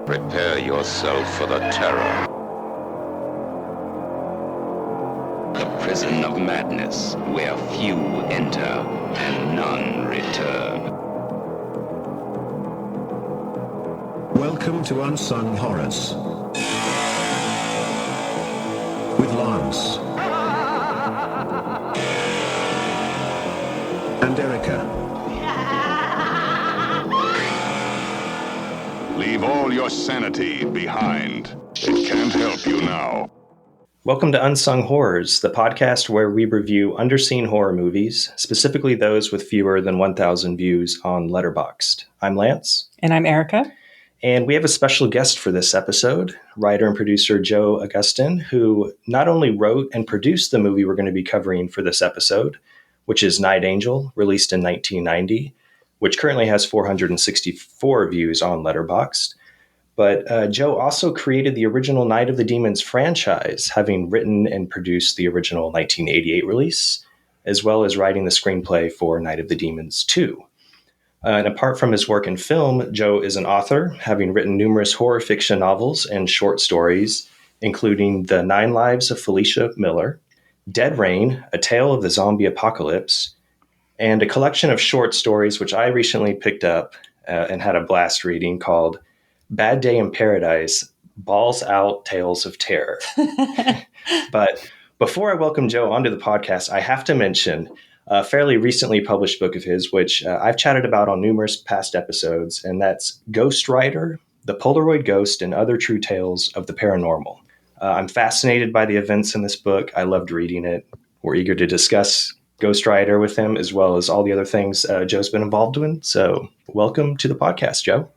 Prepare yourself for the terror. The prison of madness, where few enter and none return. Welcome to Unsung Horrors with Lance and Erica. Leave all your sanity behind. It can't help you now. Welcome to Unsung Horrors, the podcast where we review underseen horror movies, specifically those with fewer than 1,000 views on Letterboxd. I'm Lance. And I'm Erica. And we have a special guest for this episode, writer and producer Joe Augustyn, who not only wrote and produced the movie we're going to be covering for this episode, which is Night Angel, released in 1990, which currently has 464 views on Letterboxd. But Joe also created the original Night of the Demons franchise, having written and produced the original 1988 release, as well as writing the screenplay for Night of the Demons 2. And apart from his work in film, Joe is an author, having written numerous horror fiction novels and short stories, including The 9 Lives of Felicia Miller, Dead Rain, A Tale of the Zombie Apocalypse, and a collection of short stories which I recently picked up and had a blast reading called Bad Day in Paradise, Balls Out Tales of Terror. But before I welcome Joe onto the podcast, I have to mention a fairly recently published book of his, which I've chatted about on numerous past episodes, and that's Ghost Rider, The Polaroid Ghost and Other True Tales of the Paranormal. I'm fascinated by the events in this book. I loved reading it. We're eager to discuss Ghost Rider with him, as well as all the other things Joe's been involved in. So welcome to the podcast, Joe.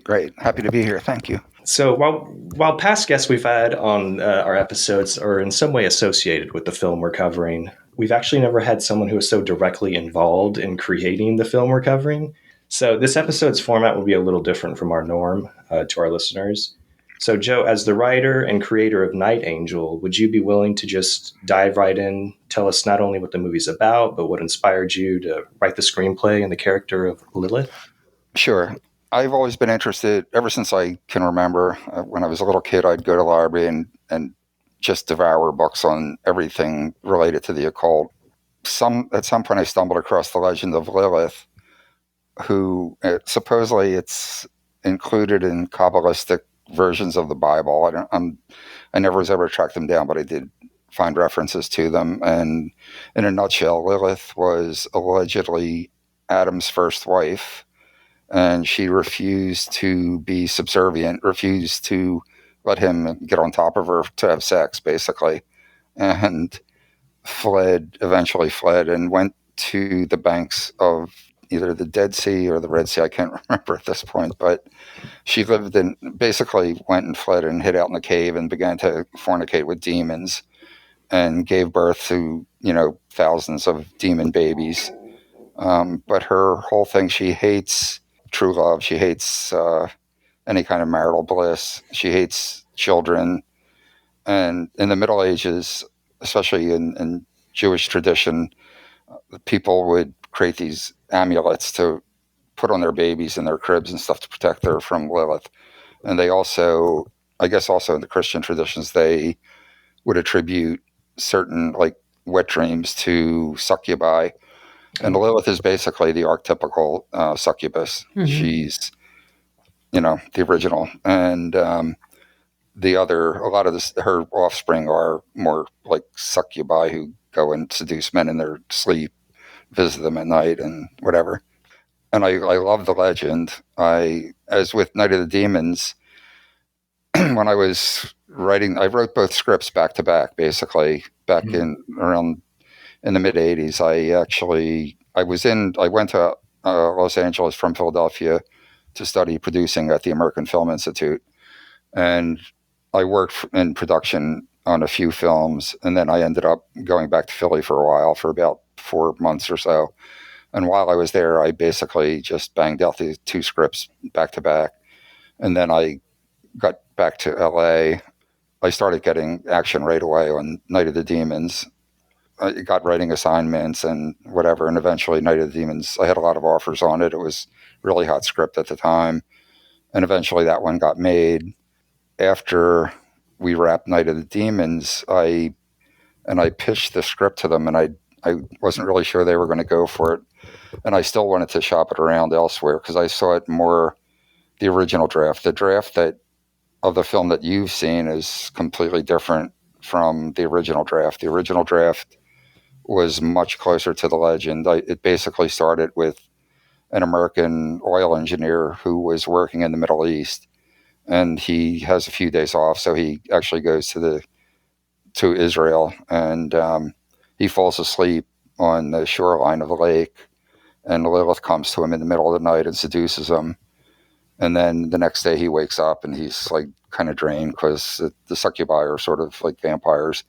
Great. Happy to be here. Thank you. So while past guests we've had on our episodes are in some way associated with the film we're covering, we've actually never had someone who is so directly involved in creating the film we're covering. So this episode's format will be a little different from our norm to our listeners. So Joe, as the writer and creator of Night Angel, would you be willing to just dive right in, tell us not only what the movie's about, but what inspired you to write the screenplay and the character of Lilith? Sure. I've always been interested, ever since I can remember. When I was a little kid, I'd go to the library and just devour books on everything related to the occult. At some point, I stumbled across the legend of Lilith, who supposedly it's included in Kabbalistic versions of the Bible. I never was able to track them down, but I did find references to them. And in a nutshell, Lilith was allegedly Adam's first wife, and she refused to be subservient, refused to let him get on top of her to have sex, basically, and eventually fled, and went to the banks of either the Dead Sea or the Red Sea. I can't remember at this point, but she basically went and fled and hid out in the cave and began to fornicate with demons and gave birth to, thousands of demon babies. But her whole thing, she hates true love. She hates any kind of marital bliss. She hates children. And in the Middle Ages, especially in Jewish tradition, people would create these amulets to put on their babies in their cribs and stuff to protect her from Lilith. And they also, I guess also in the Christian traditions, they would attribute certain wet dreams to succubi. And Lilith is basically the archetypical succubus. Mm-hmm. She's, the original. And a lot of her offspring are more like succubi who go and seduce men in their sleep, visit them at night and whatever. And I love the legend. As with Night of the Demons, when I was writing, I wrote both scripts back to back, basically, back in the mid 80s. I went to Los Angeles from Philadelphia to study producing at the American Film Institute. And I worked in production on a few films. And then I ended up going back to Philly for a while, for about 4 months or so. And while I was there, I basically just banged out the 2 scripts back to back. And then I got back to LA. I started getting action right away on Night of the Demons. I got writing assignments and whatever, and eventually Night of the Demons, I had a lot of offers on it. It was really hot script at the time. And eventually that one got made. After we wrapped Night of the Demons, I pitched the script to them, and I wasn't really sure they were going to go for it. And I still wanted to shop it around elsewhere because I saw it more the original draft. The draft that of the film that you've seen is completely different from the original draft. The original draft was much closer to the legend. It basically started with an American oil engineer who was working in the Middle East, and he has a few days off, so he actually goes to Israel, and he falls asleep on the shoreline of the lake, and Lilith comes to him in the middle of the night and seduces him. And then the next day he wakes up and he's like kind of drained because the succubi are sort of like vampires,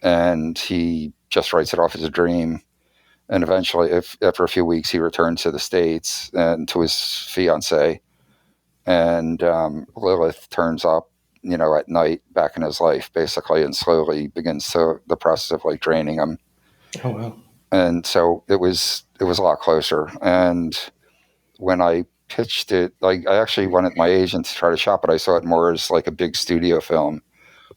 and he just writes it off as a dream. And eventually, after a few weeks, he returns to the States and to his fiancée, and Lilith turns up, at night back in his life, basically, and slowly begins the process of like draining him. Oh, wow. And so it was a lot closer. And when I pitched it, like I actually wanted my agent to try to shop it. I saw it more as like a big studio film.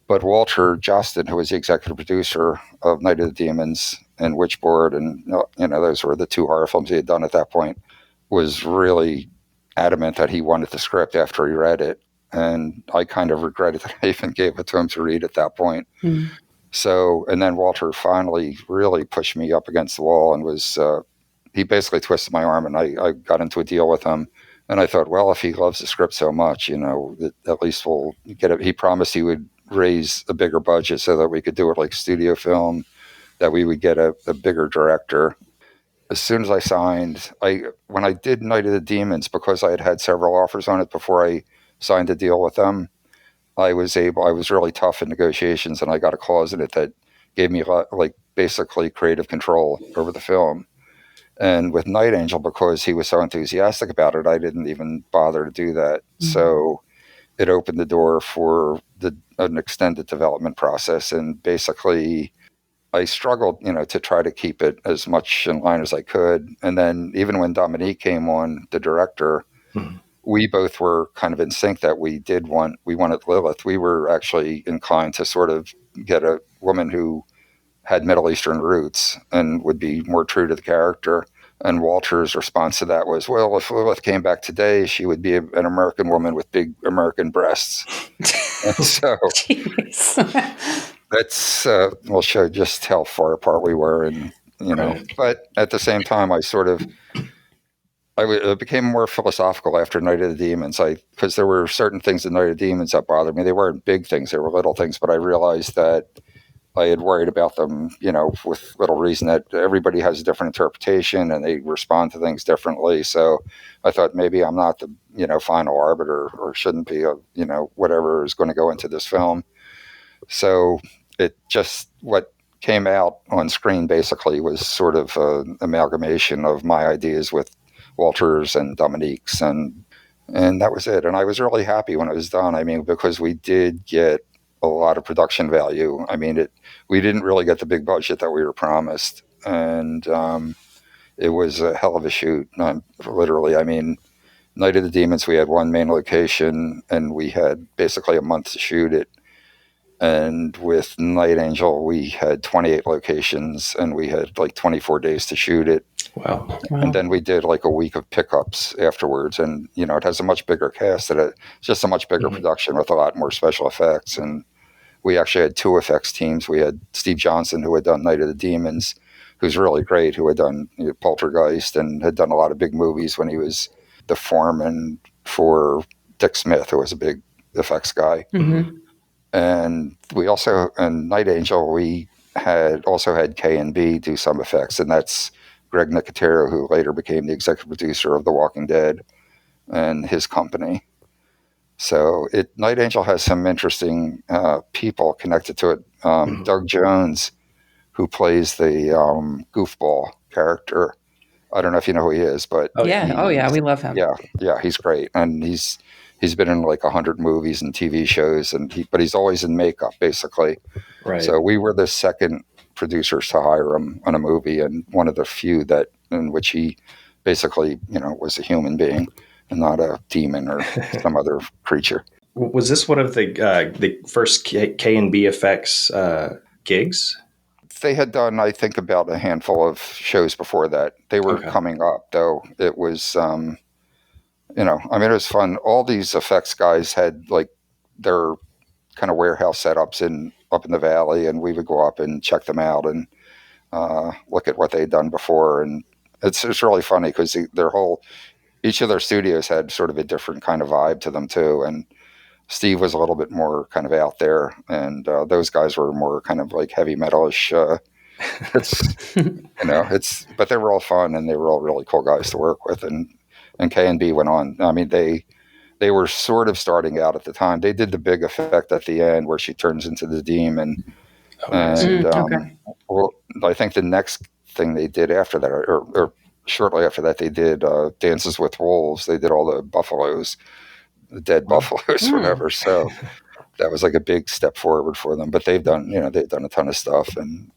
But Walter Justin, who was the executive producer of Night of the Demons and Witchboard, and those were the two horror films he had done at that point, was really adamant that he wanted the script after he read it. And I kind of regretted that I even gave it to him to read at that point. Mm. So, and then Walter finally really pushed me up against the wall and he basically twisted my arm, and I got into a deal with him. And I thought, well, if he loves the script so much, at least we'll get it. He promised he would raise a bigger budget so that we could do it like studio film, that we would get a bigger director. As soon as I signed, when I did Night of the Demons, because I had several offers on it before I signed a deal with them, I was really tough in negotiations, and I got a clause in it that gave me like basically creative control over the film. And with Night Angel, because he was so enthusiastic about it, I didn't even bother to do that. Mm-hmm. So it opened the door for an extended development process. And basically, I struggled, to try to keep it as much in line as I could. And then even when Dominique came on, the director, we both were kind of in sync that we wanted Lilith. We were actually inclined to sort of get a woman who had Middle Eastern roots and would be more true to the character. And Walter's response to that was, well, if Lilith came back today, she would be an American woman with big American breasts. And so that's will show just how far apart we were. And, right. But at the same time, I became more philosophical after Night of the Demons, because there were certain things in Night of the Demons that bothered me. They weren't big things, they were little things, but I realized that I had worried about them, with little reason, that everybody has a different interpretation and they respond to things differently. So I thought maybe I'm not the, final arbiter, or shouldn't be, whatever is going to go into this film. So what came out on screen basically was sort of an amalgamation of my ideas with Walter's and Dominique's, and that was it. And I was really happy when it was done. I mean, because we did get a lot of production value. I mean, we didn't really get the big budget that we were promised, and it was a hell of a shoot. Literally, I mean, Night of the Demons, we had one main location, and we had basically a month to shoot it. And with Night Angel, we had 28 locations, and we had like 24 days to shoot it. Wow. And then we did like a week of pickups afterwards. And, it has a much bigger cast. It's just a much bigger production with a lot more special effects. And we actually had 2 effects teams. We had Steve Johnson, who had done Night of the Demons, who's really great, who had done Poltergeist and had done a lot of big movies when he was the foreman for Dick Smith, who was a big effects guy. Mm-hmm. And we also, in Night Angel, we had K&B do some effects, and that's Greg Nicotero, who later became the executive producer of The Walking Dead and his company. So Night Angel has some interesting people connected to it. Doug Jones, who plays the goofball character. I don't know if you know who he is, but yeah, we love him. Yeah, he's great, and he's been in like 100 movies and TV shows, but he's always in makeup, basically. Right. So we were the second producers to hire him on a movie, and one of the few in which he basically, was a human being. not a demon or some other creature. Was this one of the first K and B effects gigs? They had done, I think, about a handful of shows before that. They were Okay. coming up, though. It was, it was fun. All these effects guys had like their kind of warehouse setups up in the valley, and we would go up and check them out and look at what they'd done before. And it's really funny because each of their studios had sort of a different kind of vibe to them too. And Steve was a little bit more kind of out there, and those guys were more kind of like heavy metalish. But they were all fun, and they were all really cool guys to work with. And K and B went on. I mean, they were sort of starting out at the time. They did the big effect at the end where she turns into the demon, and okay. well, I think the next thing they did after that, or shortly after that, they did Dances with Wolves. They did all the buffaloes, the dead buffaloes, whatever. So that was like a big step forward for them. But they've done a ton of stuff. And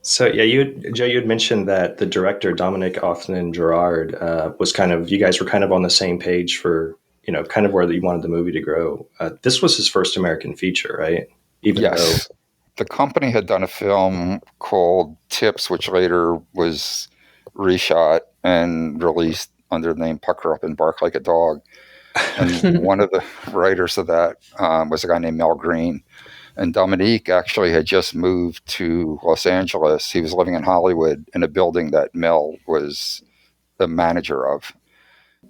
So yeah, Joe, you had mentioned that the director Dominic Othman Gerard you guys were kind of on the same page for kind of where you wanted the movie to grow. This was his first American feature, right? yes, the company had done a film called Tips, which later was reshot and released under the name Pucker Up and Bark Like a Dog. And one of the writers of that was a guy named Mel Green. And Dominique actually had just moved to Los Angeles. He was living in Hollywood in a building that Mel was the manager of.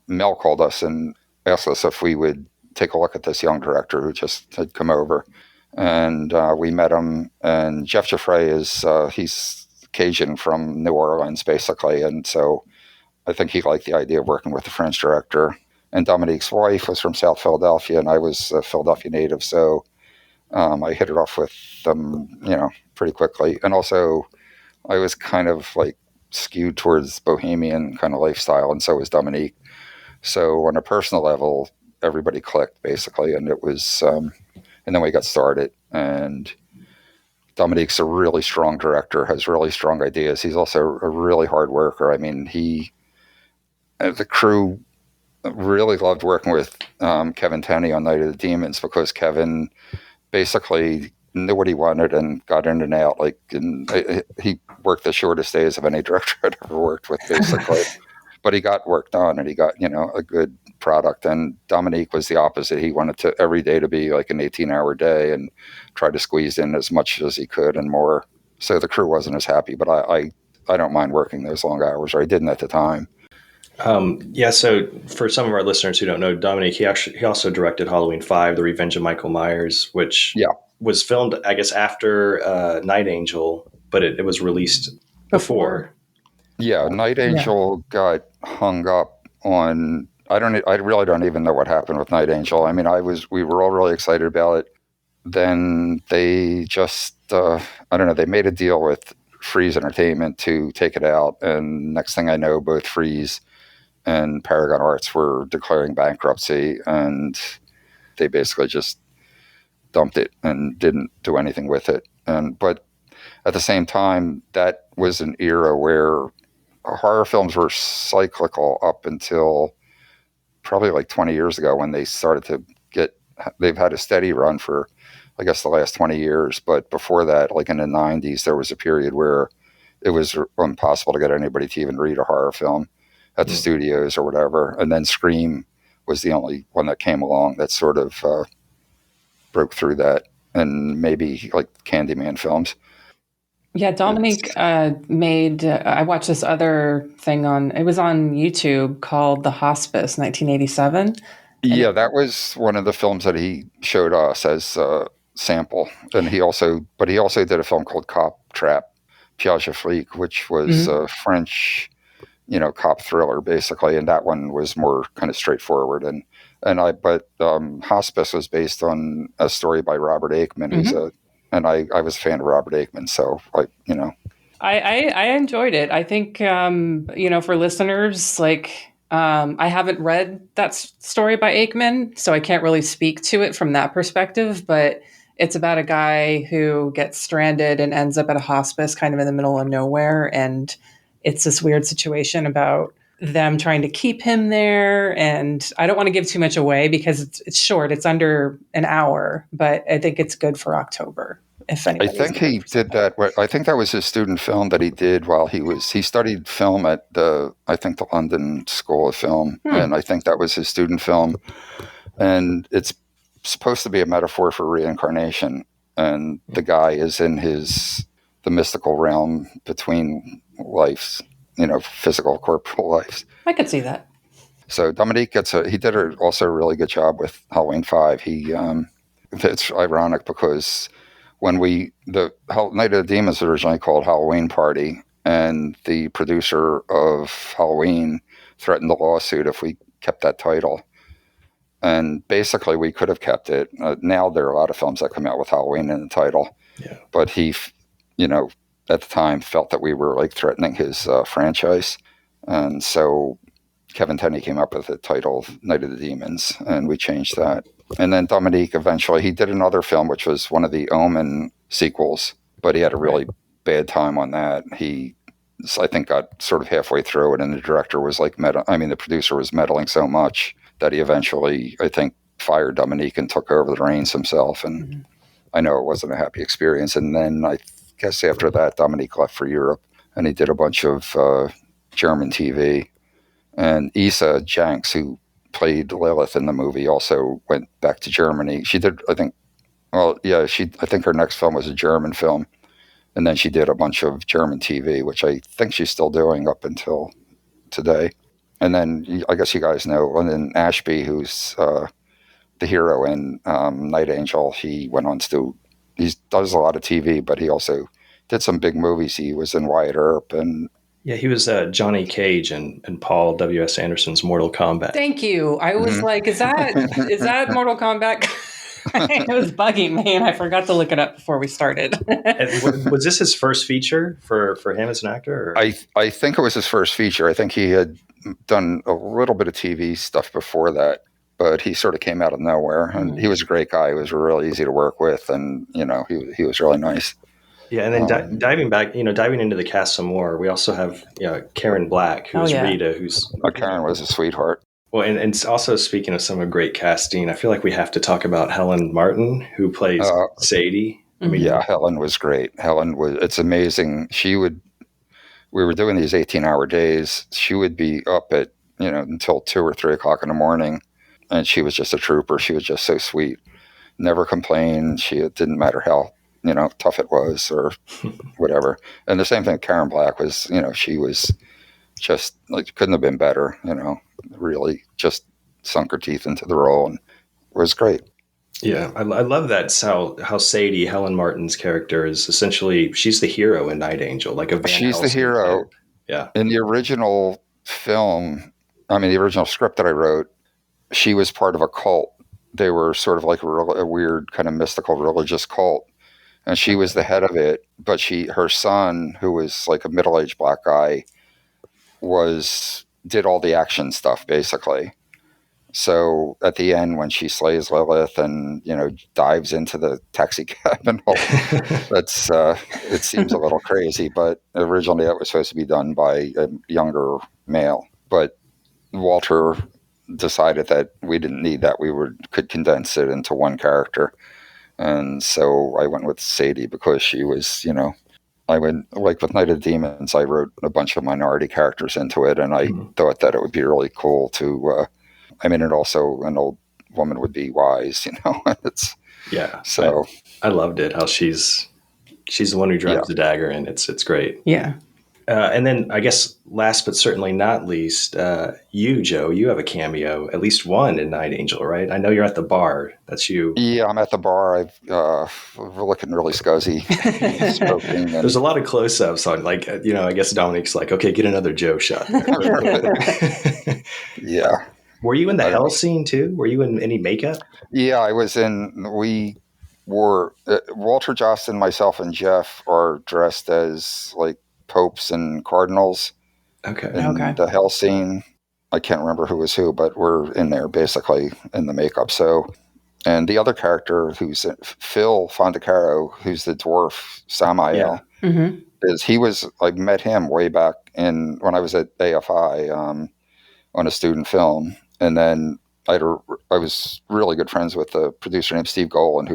Mel called us and asked us if we would take a look at this young director who just had come over. And we met him. And Jeff Giuffre he's Cajun from New Orleans, basically. And so I think he liked the idea of working with a French director. And Dominique's wife was from South Philadelphia, and I was a Philadelphia native. So I hit it off with them, pretty quickly. And also, I was kind of like skewed towards bohemian kind of lifestyle, and so was Dominique. So on a personal level, everybody clicked basically, and it was. And then we got started. And Dominique's a really strong director, has really strong ideas. He's also a really hard worker. I mean, the crew really loved working with Kevin Tenney on Night of the Demons because Kevin basically knew what he wanted and got in and out. He worked the shortest days of any director I'd ever worked with, basically. But he got work done, and he got a good product. And Dominique was the opposite. He wanted every day to be like an 18-hour day and tried to squeeze in as much as he could and more. So the crew wasn't as happy. But I don't mind working those long hours, or I didn't at the time. So for some of our listeners who don't know, Dominic, he also directed Halloween 5, The Revenge of Michael Myers, which was filmed, I guess, after Night Angel, but it was released before. Yeah, Night Angel got hung up on. I really don't even know what happened with Night Angel. I mean, we were all really excited about it. Then they just, they made a deal with Freeze Entertainment to take it out, and next thing I know, both Freeze and Paragon Arts were declaring bankruptcy, and they basically just dumped it and didn't do anything with it. But at the same time, that was an era where horror films were cyclical up until probably like 20 years ago when they started to they've had a steady run for, I guess, the last 20 years. But before that, like in the 90s, there was a period where it was impossible to get anybody to even read a horror film at the studios or whatever. And then Scream was the only one that came along that sort of broke through that, and maybe like Candyman films. Yeah, Dominique made, I watched this other thing it was on YouTube called The Hospice, 1987. Yeah, that was one of the films that he showed us as a sample. And he also did a film called Cop Trap, Piège à Flic, which was a French, cop thriller basically. And that one was more kind of straightforward. But Hospice was based on a story by Robert Aikman, who's and I was a fan of Robert Aikman, so I enjoyed it. I think for listeners, I haven't read that story by Aikman, so I can't really speak to it from that perspective. But it's about a guy who gets stranded and ends up at a hospice, kind of in the middle of nowhere, and it's this weird situation about them trying to keep him there. And I don't want to give too much away because it's short. It's under an hour, but I think it's good for October. If I anybody's think he did that. I think that was his student film that he did while he studied film at the London School of Film. And I think that was his student film. And it's supposed to be a metaphor for reincarnation. And the guy is in the mystical realm between lives, physical, corporal lives. I could see that. So Dominique he did also a really good job with Halloween 5. It's ironic because when the Night of the Demons was originally called Halloween Party, and the producer of Halloween threatened a lawsuit if we kept that title. And basically, we could have kept it. Now there are a lot of films that come out with Halloween in the title. Yeah. But he, at the time felt that we were like threatening his franchise. And so Kevin Tenney came up with the title Night of the Demons, and we changed that. And then Dominique eventually, he did another film, which was one of the Omen sequels, but he had a really bad time on that. He, I think, got sort of halfway through it, and the director was like, the producer was meddling so much that he eventually, I think, fired Dominique and took over the reins himself. And I know it wasn't a happy experience. And then I guess after that, Dominique left for Europe, and he did a bunch of German TV. And Isa Janks, who played Lilith in the movie, also went back to Germany. She did, I think her next film was a German film. And then she did a bunch of German TV, which I think she's still doing up until today. And then I guess you guys know Lyndon Ashby, who's the hero in Night Angel. He went on to he does a lot of TV, but he also did some big movies. He was in Wyatt Earp, and he was Johnny Cage and Paul W.S. Anderson's Mortal Kombat. Thank you. I was like, is that Mortal Kombat? It was bugging me, and I forgot to look it up before we started. Was this his first feature for him as an actor? Or? I think it was his first feature. I think he had done a little bit of TV stuff before that, but he sort of came out of nowhere. And he was a great guy. He was really easy to work with, and he was really nice. Yeah, and then diving into the cast some more, we also have Karen Black, who's Rita, who's Karen was a sweetheart. Well, and also speaking of some great casting, I feel like we have to talk about Helen Martin, who plays Sadie. I mean, Helen was great. It's amazing. We were doing these 18-hour days. She would be up at, until 2 or 3 o'clock in the morning, and she was just a trooper. She was just so sweet. Never complained. It didn't matter how, tough it was or whatever. And the same thing, Karen Black was, she was just like, couldn't have been better, really just sunk her teeth into the role and was great. Yeah, I love that how Sadie, Helen Martin's character, is essentially, she's the hero in Night Angel, like a Van She's Helsing the hero. character. Yeah. In the original film, the original script that I wrote, she was part of a cult. They were sort of like a weird kind of mystical religious cult. And she was the head of it, but her son, who was like a middle-aged black guy, did all the action stuff, basically. So at the end, when she slays Lilith and dives into the taxi cab and all, it seems a little crazy. But originally, that was supposed to be done by a younger male. But Walter decided that we didn't need that; could condense it into one character, and so I went with Sadie because she was, I went, like with Night of the Demons, I wrote a bunch of minority characters into it, and I thought that it would be really cool to. And also an old woman would be wise, So I loved it how she's the one who drives the dagger, and it's great. Yeah. And then I guess last but certainly not least, you, Joe, you have a cameo, at least one in Night Angel, right? I know you're at the bar. That's you. Yeah, I'm at the bar. We're looking really scuzzy. Smoking. There's a lot of close-ups on, I guess Dominiqu's like, okay, get another Joe shot there. Yeah. Were you in the hell scene too? Were you in any makeup? Yeah, I was we were, Walter Jostin, myself, and Jeff are dressed as like popes and cardinals. Okay. In the hell scene. I can't remember who was who, but we're in there basically in the makeup. So, and the other character who's Phil Fondacaro, who's the dwarf Samael, is I met him way back when I was at AFI on a student film. And then I was really good friends with a producer named Steve Golan,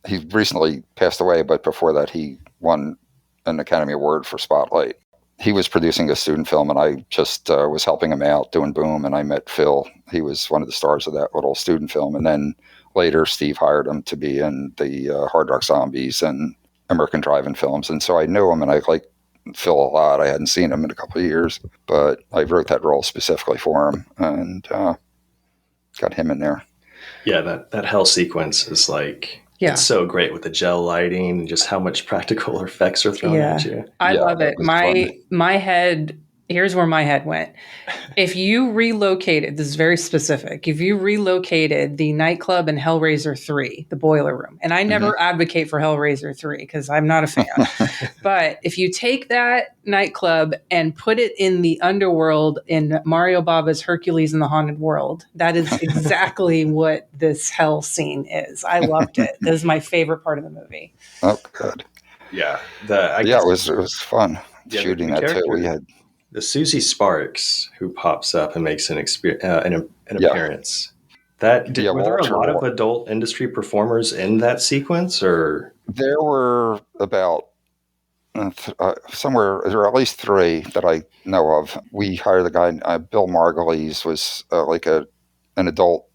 he recently passed away, but before that he won an Academy Award for Spotlight. He was producing a student film, and I just was helping him out doing Boom, and I met Phil. He was one of the stars of that little student film. And then later Steve hired him to be in the Hard Rock Zombies and American Drive-In films. And so I knew him, and I liked Phil a lot. I hadn't seen him in a couple of years, but I wrote that role specifically for him and got him in there. Yeah, that hell sequence is like... Yeah. It's so great with the gel lighting and just how much practical effects are thrown at you. I love it. My head, here's where my head went. If you relocated, this is very specific, if you relocated the nightclub in Hellraiser 3, the Boiler Room, and I never advocate for Hellraiser 3 because I'm not a fan, but if you take that nightclub and put it in the underworld in Mario Bava's Hercules in the Haunted World, that is exactly what this hell scene is. I loved it. This is my favorite part of the movie. Oh, good. Yeah. It was fun shooting that too. We had the Susie Sparks who pops up and makes an appearance. Were there a lot of adult industry performers in that sequence, or there were about there were at least 3 that I know of. We hired a guy, Bill Margulies was like an adult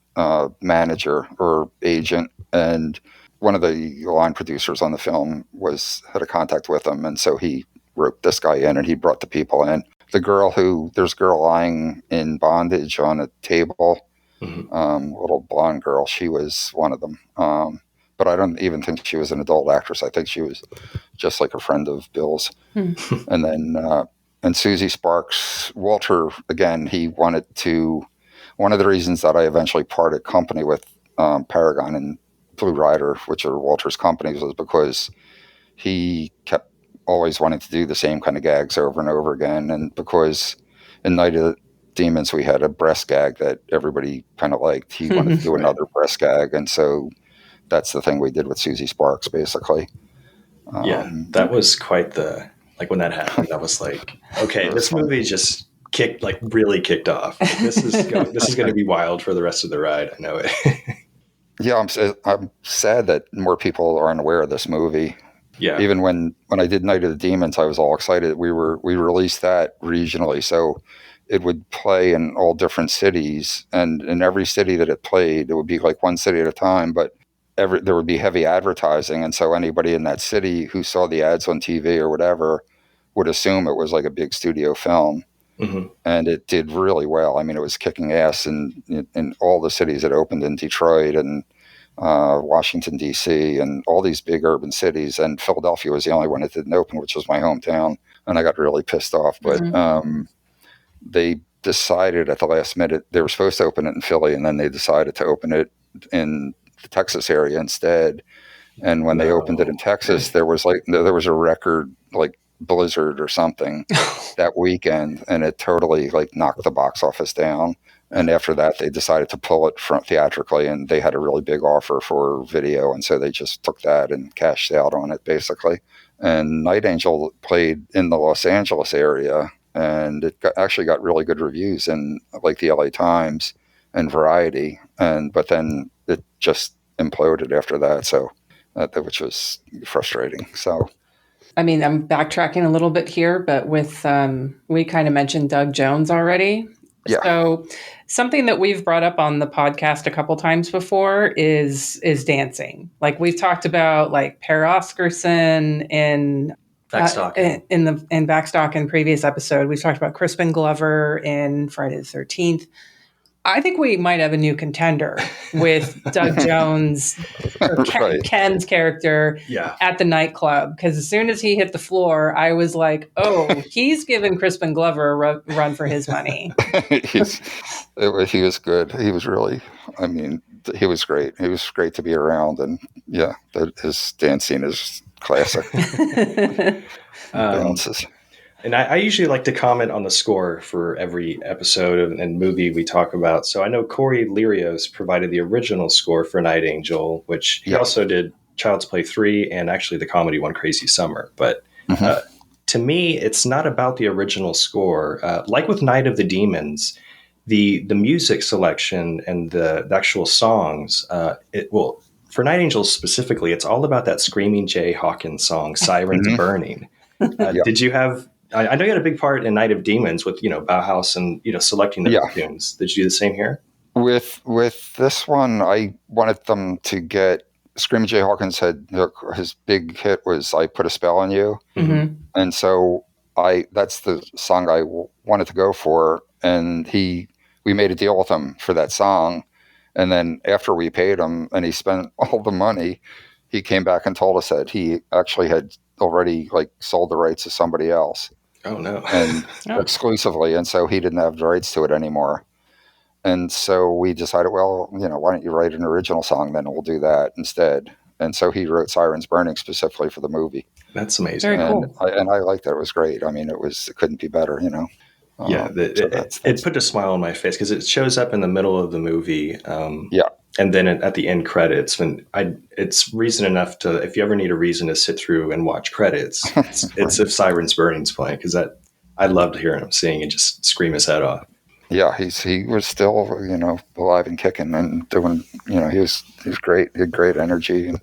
manager or agent, and one of the line producers on the film had a contact with him, and so he roped this guy in, and he brought the people in. There's a girl lying in bondage on a table, little blonde girl. She was one of them. But I don't even think she was an adult actress. I think she was just like a friend of Bill's. And then, and Susie Sparks, Walter, again, one of the reasons that I eventually parted company with Paragon and Blue Rider, which are Walter's companies, was because he kept always wanting to do the same kind of gags over and over again. And because in Night of the Demons, we had a breast gag that everybody kind of liked. He wanted to do another breast gag. And so that's the thing we did with Susie Sparks, basically. That was quite when that happened, I was like, okay, this movie just really kicked off. This is going to be wild for the rest of the ride. I know it. Yeah, I'm sad that more people aren't aware of this movie. Yeah. Even when I did Night of the Demons, I was all excited. We released that regionally, so it would play in all different cities, and in every city that it played, it would be like one city at a time, but there would be heavy advertising, and so anybody in that city who saw the ads on TV or whatever would assume it was like a big studio film. And it did really well. I mean, it was kicking ass in all the cities it opened in Detroit and Washington, D.C., and all these big urban cities. And Philadelphia was the only one that didn't open, which was my hometown. And I got really pissed off. But they decided at the last minute, they were supposed to open it in Philly, and then they decided to open it in the Texas area instead. And when they opened it in Texas, there was a record blizzard or something that weekend, and it totally knocked the box office down. And after that, they decided to pull it from theatrically, and they had a really big offer for video, and so they just took that and cashed out on it, basically. And Night Angel played in the Los Angeles area, and it actually got really good reviews in the LA Times and Variety, but then it just imploded after that, so which was frustrating. So, I mean, I'm backtracking a little bit here, but with we kind of mentioned Doug Jones already. Yeah. So something that we've brought up on the podcast a couple times before is dancing. We've talked about Per Oscarson in Backstock in Backstock in previous episode. We've talked about Crispin Glover in Friday the 13th. I think we might have a new contender with Doug Jones, or Ken's character at the nightclub. Because as soon as he hit the floor, I was like, oh, he's giving Crispin Glover a run for his money. He was good. He was really, he was great. He was great to be around. And his dance scene is classic. Bounces. And I usually like to comment on the score for every episode and movie we talk about. So I know Corey Lirios provided the original score for Night Angel, which he also did Child's Play 3 and actually the comedy one, Crazy Summer. But Mhm. To me, it's not about the original score. Like with Night of the Demons, the music selection and the actual songs, for Night Angels specifically, it's all about that Screaming Jay Hawkins song, Sirens Mhm. Burning. Yeah. Did you have, I know you had a big part in Night of Demons with, Bauhaus and, selecting those Yeah. tunes. Did you do the same here? With this one, I wanted them to get Screaming Jay Hawkins had his big hit was "I Put a Spell on You," Mm-hmm. and so that's the song I wanted to go for, and we made a deal with him for that song, and then after we paid him and he spent all the money, he came back and told us that he actually had already like sold the rights to somebody else Oh, no. and Oh. exclusively, and so he didn't have the rights to it anymore. And so we decided, well, why don't you write an original song? Then we'll do that instead. And so he wrote Sirens Burning specifically for the movie. That's amazing. Very And cool. I liked that. It was great. I mean, it couldn't be better, Yeah, So it put a smile on my face because it shows up in the middle of the movie. Yeah. And then at the end credits, it's reason enough to, if you ever need a reason to sit through and watch credits, it's if Sirens Burning's playing, because I loved hearing him sing and just scream his head off. Yeah, he was still, alive and kicking and doing, he was great. He had great energy. And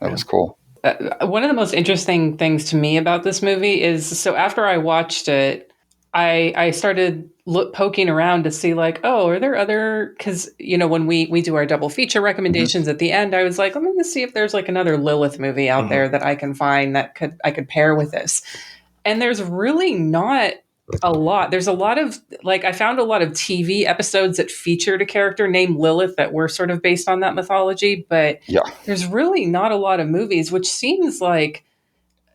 that was cool. One of the most interesting things to me about this movie is, so after I watched it, I started poking around to see like, oh, are there other, because when we do our double feature recommendations at the end, I was like, let me see if there's like another Lilith movie out there that I can find that I could pair with this. And there's really not a lot. There's a lot of, like, I found a lot of TV episodes that featured a character named Lilith that were sort of based on that mythology, but Yeah. there's really not a lot of movies, which seems like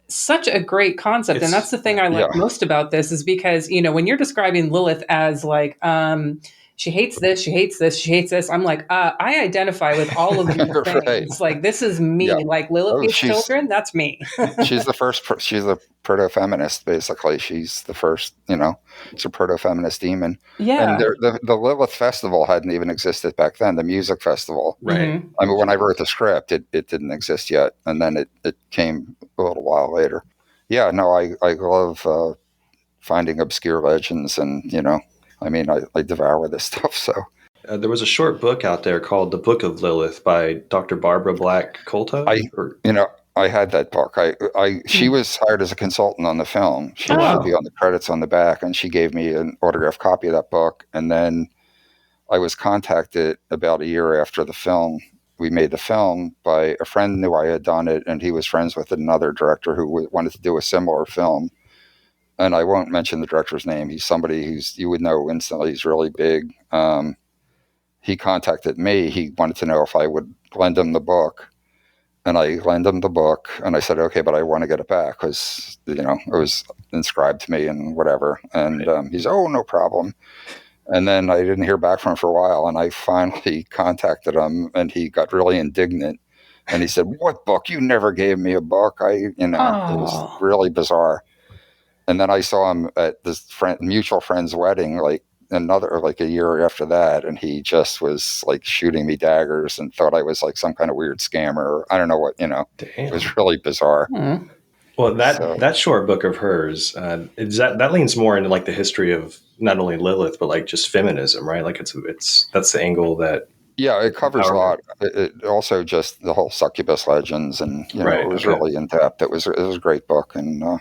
such a great concept. And that's the thing I like most about this, is because, when you're describing Lilith as like, she hates this, she hates this, she hates this, I'm like, I identify with all of these things. Right. Like, this is me. Yeah. Like, Lilith hates children, that's me. She's a proto-feminist, basically. She's the first, it's a proto-feminist demon. Yeah. And the Lilith Festival hadn't even existed back then, the music festival. Right. I mean, when I wrote the script, it didn't exist yet. And then it came a little while later. Yeah, no, I love finding obscure legends and, I devour this stuff, so. There was a short book out there called The Book of Lilith by Dr. Barbara Black Colto. I had that book. She was hired as a consultant on the film. She would be on the credits on the back, and she gave me an autographed copy of that book. And then I was contacted about a year after we made the film, by a friend knew I had done it, and he was friends with another director who wanted to do a similar film. And I won't mention the director's name. He's somebody you would know instantly. He's really big. He contacted me. He wanted to know if I would lend him the book. And I lent him the book, and I said, okay, but I want to get it back because, it was inscribed to me and whatever. And he said, oh, no problem. And then I didn't hear back from him for a while, and I finally contacted him, and he got really indignant. And he said, what book? You never gave me a book. It was really bizarre. And then I saw him at this mutual friend's wedding, like a year after that, and he just was like shooting me daggers and thought I was like some kind of weird scammer. I don't know what, Damn. It was really bizarre. Well, that short book of hers, that leans more into like the history of not only Lilith, but like just feminism, right? Like that's the angle that. Yeah, it covers a lot. It also just the whole succubus legends, and it was really in depth. It was a great book, and.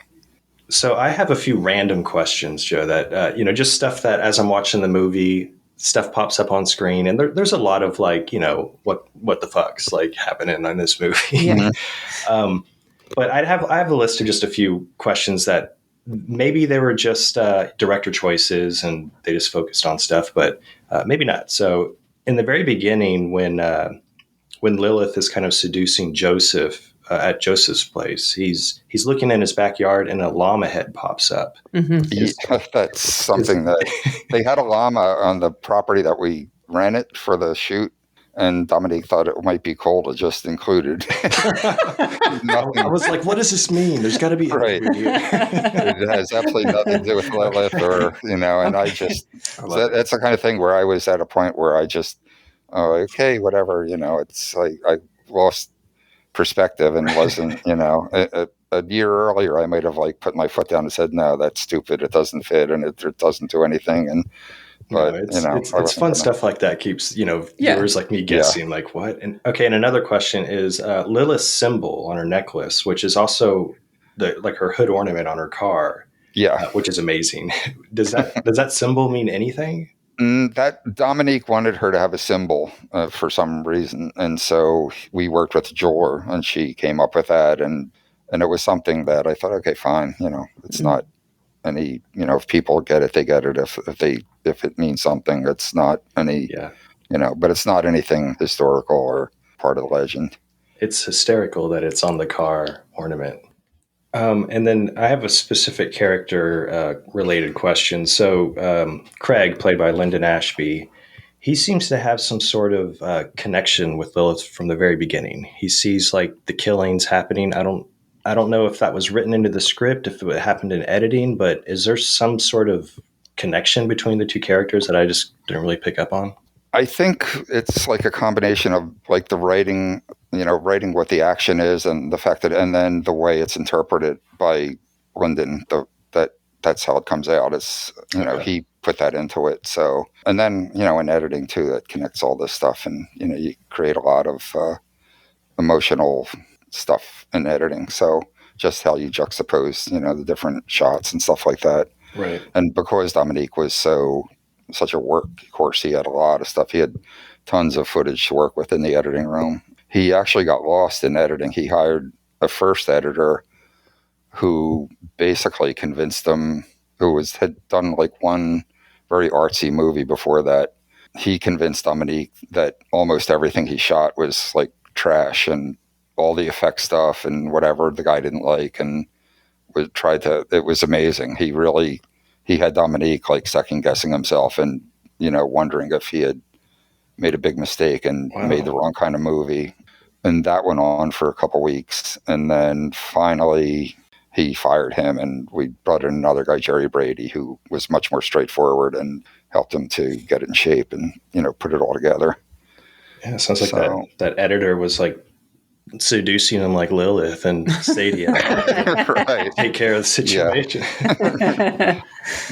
So I have a few random questions, Joe, that, just stuff that as I'm watching the movie, stuff pops up on screen. And there's a lot of like, what the fuck's like happening in this movie. Yeah. But I have a list of just a few questions that maybe they were just director choices and they just focused on stuff, but maybe not. So in the very beginning, when Lilith is kind of seducing Joseph, at Joseph's place, he's looking in his backyard and a llama head pops up. Yeah, that's something that they had a llama on the property that we rented for the shoot, and Dominique thought it might be cool to just include it. I was like, what does this mean? There's got to be right. It has absolutely nothing to do with Lilith or, and I just, that's the kind of thing where I was at a point where I just, okay, whatever, it's like I lost perspective and wasn't, a year earlier, I might have like put my foot down and said, no, that's stupid. It doesn't fit and it doesn't do anything. And, No, but it's I it's wasn't fun gonna, stuff like that keeps, Yeah. viewers like me yeah, guessing like what. And okay, and another question is Lilith's symbol on her necklace, which is also her hood ornament on her car, yeah. which is amazing. Does that symbol mean anything? That Dominique wanted her to have a symbol for some reason, and so we worked with the jeweler, and she came up with that, and it was something that I thought, okay, fine, it's not any, if people get it, they get it. If it means something, it's not any, Yeah, but it's not anything historical or part of the legend. it's hysterical that it's on the car ornament. And then I have a specific character related question. So Craig, played by Lyndon Ashby, he seems to have some sort of connection with Lilith from the very beginning. He sees like the killings happening. I don't know if that was written into the script, if it happened in editing, but is there some sort of connection between the two characters that I just didn't really pick up on? I think it's like a combination of like the writing, writing what the action is, and the fact that, and then the way it's interpreted by Lyndon. That's how it comes out. It's Okay. he put that into it. So, and then in editing too, that connects all this stuff, and you create a lot of emotional stuff in editing. So just how you juxtapose, the different shots and stuff like that. Right. And because Dominique was such a workhorse, he had a lot of stuff. He had tons of footage to work with in the editing room. He actually got lost in editing. He hired a first editor who basically convinced him, had done like one very artsy movie before that. He convinced Dominique that almost everything he shot was like trash, and all the effect stuff and whatever the guy didn't like, and it was amazing. He had Dominique like second guessing himself and, wondering if he had made a big mistake and Wow. made the wrong kind of movie. And that went on for a couple weeks. And then finally he fired him, and we brought in another guy, Jerry Brady, who was much more straightforward and helped him to get it in shape and, put it all together. Yeah, it sounds like that editor was like seducing him like Lilith and Sadia. Right. Take care of the situation.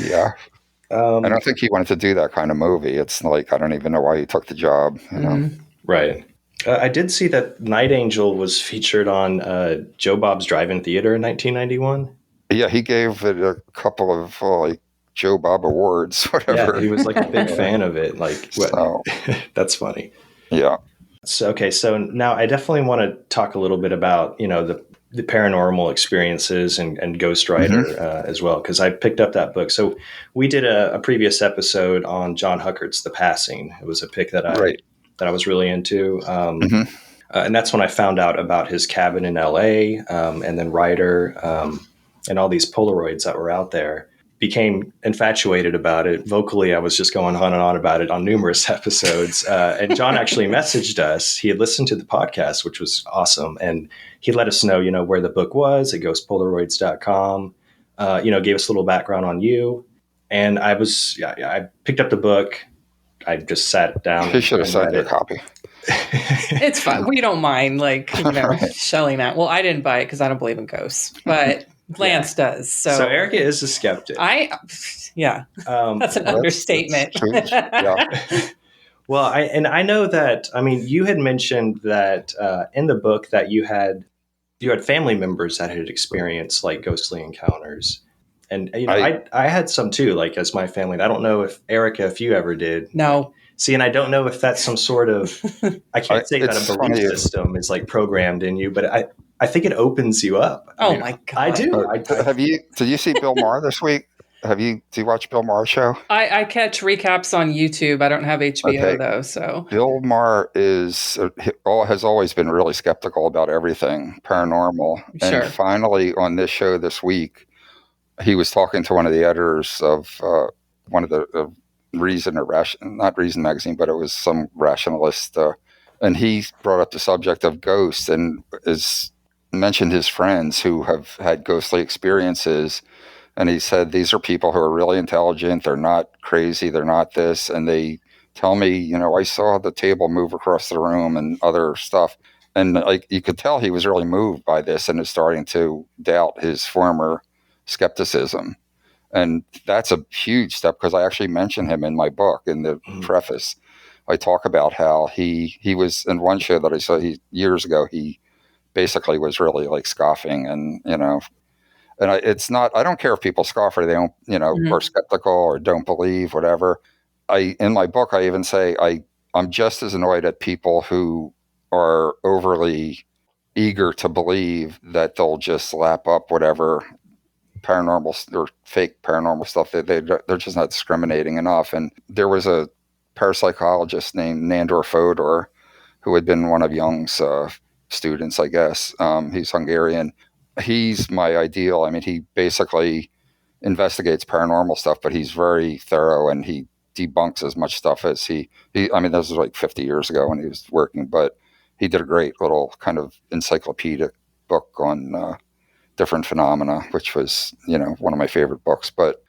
Yeah. I don't think he wanted to do that kind of movie. It's like, I don't even know why he took the job, Right. I did see that Night Angel was featured on Joe Bob's Drive-In Theater in 1991. Yeah, he gave it a couple of like Joe Bob awards, whatever. Yeah, he was like a big fan of it. Like, So, that's funny. yeah. So, okay, so now I definitely want to talk a little bit about, the paranormal experiences and Ghost Rider as well, because I picked up that book. So we did a previous episode on John Huckert's The Passing. It was a pick that I was really into. And that's when I found out about his cabin in LA, and then Rider, and all these Polaroids that were out there. Became infatuated about it. Vocally, I was just going on and on about it on numerous episodes. And John actually messaged us. He had listened to the podcast, which was awesome. And he let us know, where the book was at ghostpolaroids.com, gave us a little background on you. And I picked up the book. I just sat down. He should have signed your copy. It's fun. We don't mind, shelling out. Well, I didn't buy it because I don't believe in ghosts, but Lance does. So Erica is a skeptic. That's an understatement. That's yeah. Well, I know that. I mean, you had mentioned that in the book that you had family members that had experienced like ghostly encounters, and I had some too, like as my family. I don't know if Erica, if you ever did. No. See, and I don't know if that's some sort of, I can't say that a belief system is like programmed in you, but I think it opens you up. My God. I do. Did you see Bill Maher this week? Do you watch Bill Maher's show? I catch recaps on YouTube. I don't have HBO though, so. Bill Maher has always been really skeptical about everything paranormal. Sure. And finally on this show this week, he was talking to one of the editors of one of the not Reason magazine, but it was some rationalist, and he brought up the subject of ghosts and mentioned his friends who have had ghostly experiences, and he said these are people who are really intelligent, they're not crazy, they're not this, and they tell me, I saw the table move across the room and other stuff, and like you could tell he was really moved by this and is starting to doubt his former skepticism. And that's a huge step, because I actually mention him in my book in the preface. I talk about how he was in one show that I saw years ago. He basically was really like scoffing, and it's not. I don't care if people scoff or they don't, are skeptical or don't believe, whatever. In my book, I even say I'm just as annoyed at people who are overly eager to believe that they'll just lap up whatever paranormal or fake paranormal stuff. They're just not discriminating enough. And there was a parapsychologist named Nandor Fodor who had been one of Jung's students, I guess. He's Hungarian. He's my ideal. I mean, he basically investigates paranormal stuff, but he's very thorough, and he debunks as much stuff as he I mean, this was like 50 years ago when he was working, but he did a great little kind of encyclopedic book on different phenomena, which was, one of my favorite books. But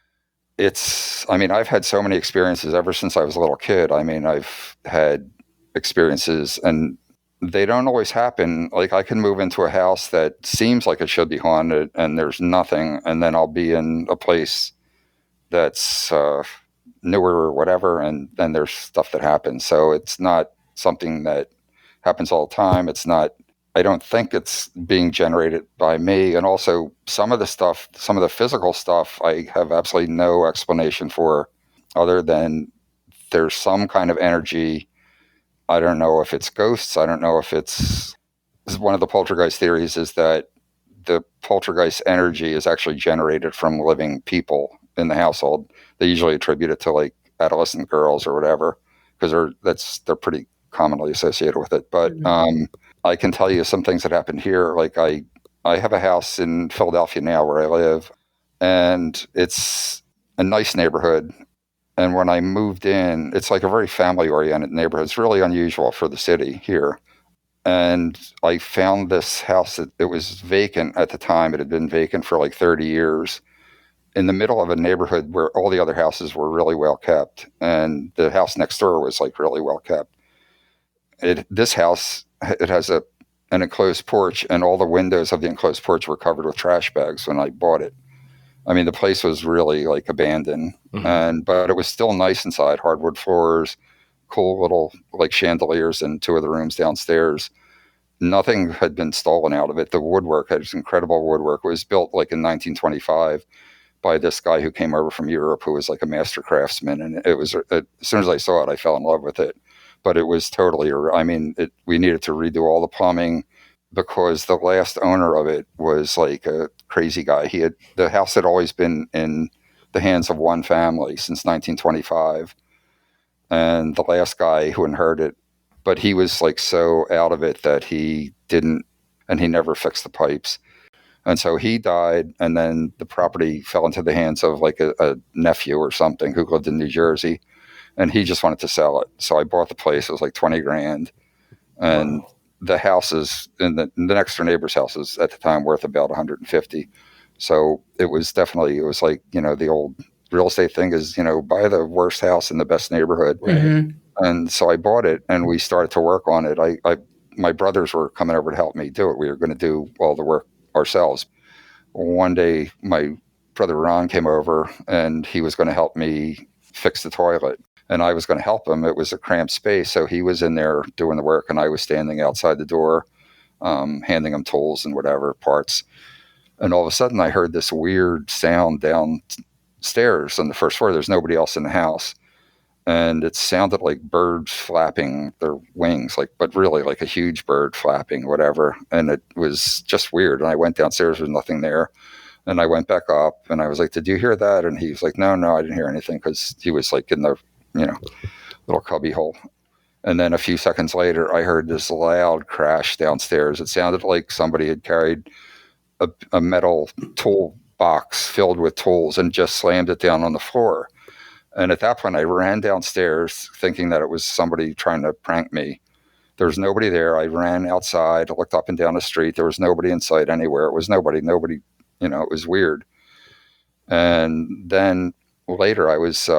I've had so many experiences ever since I was a little kid. I mean, I've had experiences, and they don't always happen. Like, I can move into a house that seems like it should be haunted and there's nothing, and then I'll be in a place that's newer or whatever, and then there's stuff that happens. So it's not something that happens all the time. I don't think it's being generated by me. And also some of the physical stuff, I have absolutely no explanation for, other than there's some kind of energy. I don't know if it's ghosts. I don't know if it's one of the poltergeist theories is that the poltergeist energy is actually generated from living people in the household. They usually attribute it to like adolescent girls or whatever, because they're pretty commonly associated with it. But I can tell you some things that happened here. Like I have a house in Philadelphia now where I live, and it's a nice neighborhood. And when I moved in, it's like a very family-oriented neighborhood. It's really unusual for the city here. And I found this house that it was vacant at the time. It had been vacant for like 30 years in the middle of a neighborhood where all the other houses were really well kept. And the house next door was like really well kept. This house, it has an enclosed porch, and all the windows of the enclosed porch were covered with trash bags when I bought it. I mean, the place was really like abandoned, but it was still nice inside. Hardwood floors, cool little like chandeliers in two of the rooms downstairs. Nothing had been stolen out of it. The woodwork had this incredible woodwork. It was built like in 1925 by this guy who came over from Europe, who was like a master craftsman. And it was, as soon as I saw it, I fell in love with it. But it was totally, we needed to redo all the plumbing, because the last owner of it was like a crazy guy. The house had always been in the hands of one family since 1925. And the last guy who inherited it, but he was like so out of it that he never fixed the pipes. And so he died, and then the property fell into the hands of like a nephew or something who lived in New Jersey, and he just wanted to sell it. So I bought the place. It was like $20,000. And the houses in the next door neighbor's houses at the time worth about 150. So it was like, the old real estate thing is, buy the worst house in the best neighborhood. Right. And so I bought it, and we started to work on it. My brothers were coming over to help me do it. We were going to do all the work ourselves. One day my brother Ron came over, and he was going to help me fix the toilet. And I was going to help him. It was a cramped space, so he was in there doing the work, and I was standing outside the door, handing him tools and whatever parts. And all of a sudden, I heard this weird sound downstairs on the first floor. There's nobody else in the house, and it sounded like birds flapping their wings, but really like a huge bird flapping, whatever. And it was just weird. And I went downstairs. There's nothing there. And I went back up, and I was like, "Did you hear that?" And he was like, No, I didn't hear anything," because he was like in the little cubby hole. And then a few seconds later, I heard this loud crash downstairs. It sounded like somebody had carried a metal tool box filled with tools and just slammed it down on the floor. And at that point, I ran downstairs thinking that it was somebody trying to prank me. There was nobody there. I ran outside, looked up and down the street. There was nobody in sight anywhere. It was nobody, it was weird. And then later I was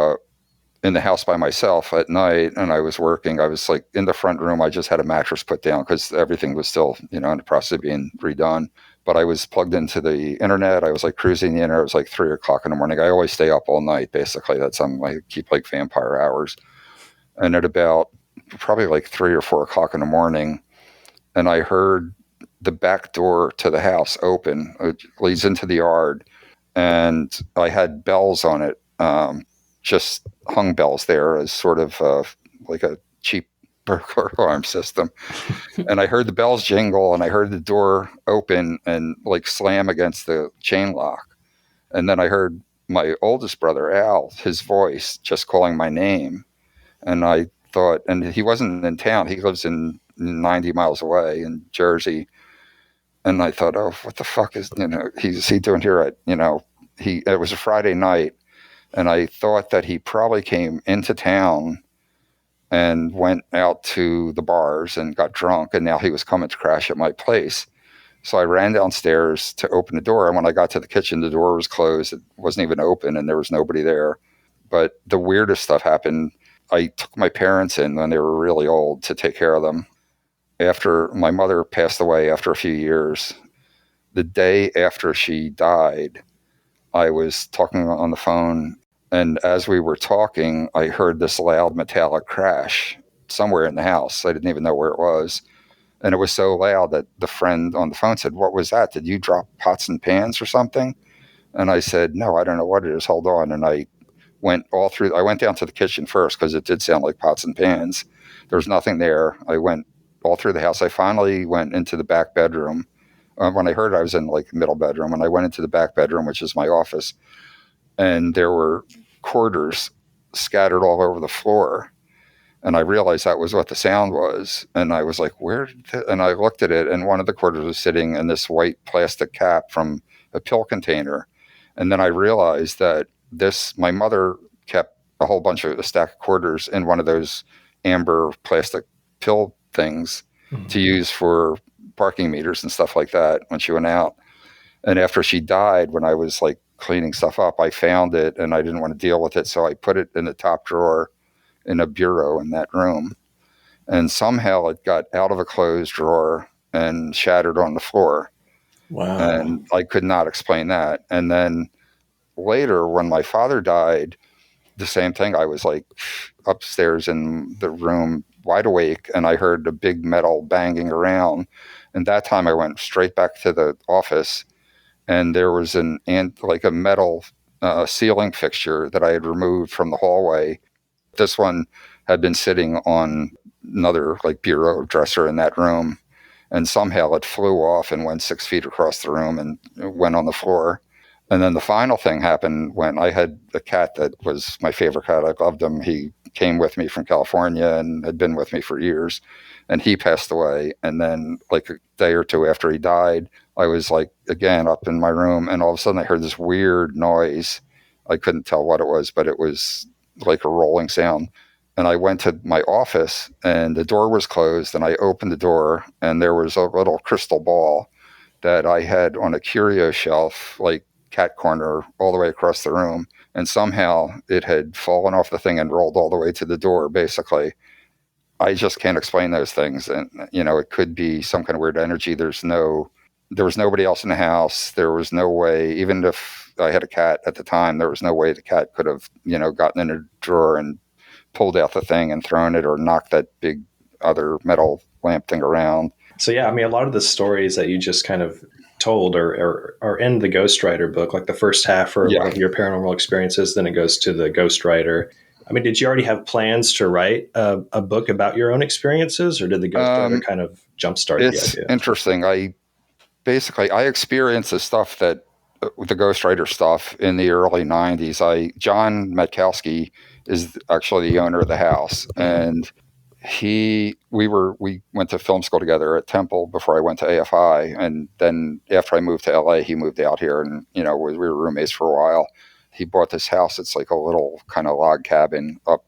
in the house by myself at night, and I was working. I was like in the front room. I just had a mattress put down because everything was still, in the process of being redone. But I was plugged into the internet. I was like cruising the internet. It was like 3 o'clock in the morning. I always stay up all night, basically. I keep like vampire hours. And at about probably like 3 or 4 o'clock in the morning, and I heard the back door to the house open. It leads into the yard, and I had bells on it, just hung bells there as sort of like a cheap burglar alarm system. And I heard the bells jingle, and I heard the door open and like slam against the chain lock. And then I heard my oldest brother, Al, his voice just calling my name. And I thought, and he wasn't in town. He lives in 90 miles away in Jersey. And I thought, oh, what the fuck is he doing here at it was a Friday night, and I thought that he probably came into town and went out to the bars and got drunk, and now he was coming to crash at my place. So I ran downstairs to open the door, and when I got to the kitchen, the door was closed. It wasn't even open, and there was nobody there. But the weirdest stuff happened. I took my parents in when they were really old to take care of them. After my mother passed away after a few years, the day after she died, I was talking on the phone, and as we were talking, I heard this loud metallic crash somewhere in the house. I didn't even know where it was. And it was so loud that the friend on the phone said, "What was that? Did you drop pots and pans or something?" And I said, "No, I don't know what it is. Hold on." And I went down to the kitchen first because it did sound like pots and pans. There was nothing there. I went all through the house. I finally went into the back bedroom. When I heard I was in like middle bedroom, and I went into the back bedroom, which is my office, and there were quarters scattered all over the floor. And I realized that was what the sound was. And I was like, and I looked at it, and one of the quarters was sitting in this white plastic cap from a pill container. And then I realized that my mother kept a stack of quarters in one of those amber plastic pill things to use for parking meters and stuff like that when she went out. And after she died, when I was like cleaning stuff up, I found it, and I didn't want to deal with it. So I put it in the top drawer in a bureau in that room. And somehow it got out of a closed drawer and shattered on the floor. Wow. And I could not explain that. And then later, when my father died, the same thing. I was like upstairs in the room, wide awake, and I heard a big metal banging around. And that time I went straight back to the office, and there was a metal ceiling fixture that I had removed from the hallway. This one had been sitting on another like bureau dresser in that room, and somehow it flew off and went 6 feet across the room and went on the floor. And then the final thing happened when I had a cat that was my favorite cat. I loved him. He came with me from California and had been with me for years, and he passed away. And then like a day or two after he died, I was like, again, up in my room, and all of a sudden I heard this weird noise. I couldn't tell what it was, but it was like a rolling sound. And I went to my office, and the door was closed, and I opened the door, and there was a little crystal ball that I had on a curio shelf, like cat corner all the way across the room. And somehow it had fallen off the thing and rolled all the way to the door, basically. I just can't explain those things. And, it could be some kind of weird energy. There was nobody else in the house. There was no way, even if I had a cat at the time, there was no way the cat could have, gotten in a drawer and pulled out the thing and thrown it, or knocked that big other metal lamp thing around. So yeah, I mean, a lot of the stories that you just kind of told are in the Ghostwriter book. Like the first half are of your paranormal experiences, then it goes to the Ghostwriter. I mean, did you already have plans to write a book about your own experiences, or did the Ghostwriter kind of jumpstart the idea? It's interesting. I experienced the stuff the Ghostwriter stuff in the early 90s. John Matkowski is actually the owner of the house, and we went to film school together at Temple before I went to AFI, and then after I moved to LA, he moved out here, and we were roommates for a while. He bought this house. It's like a little kind of log cabin up.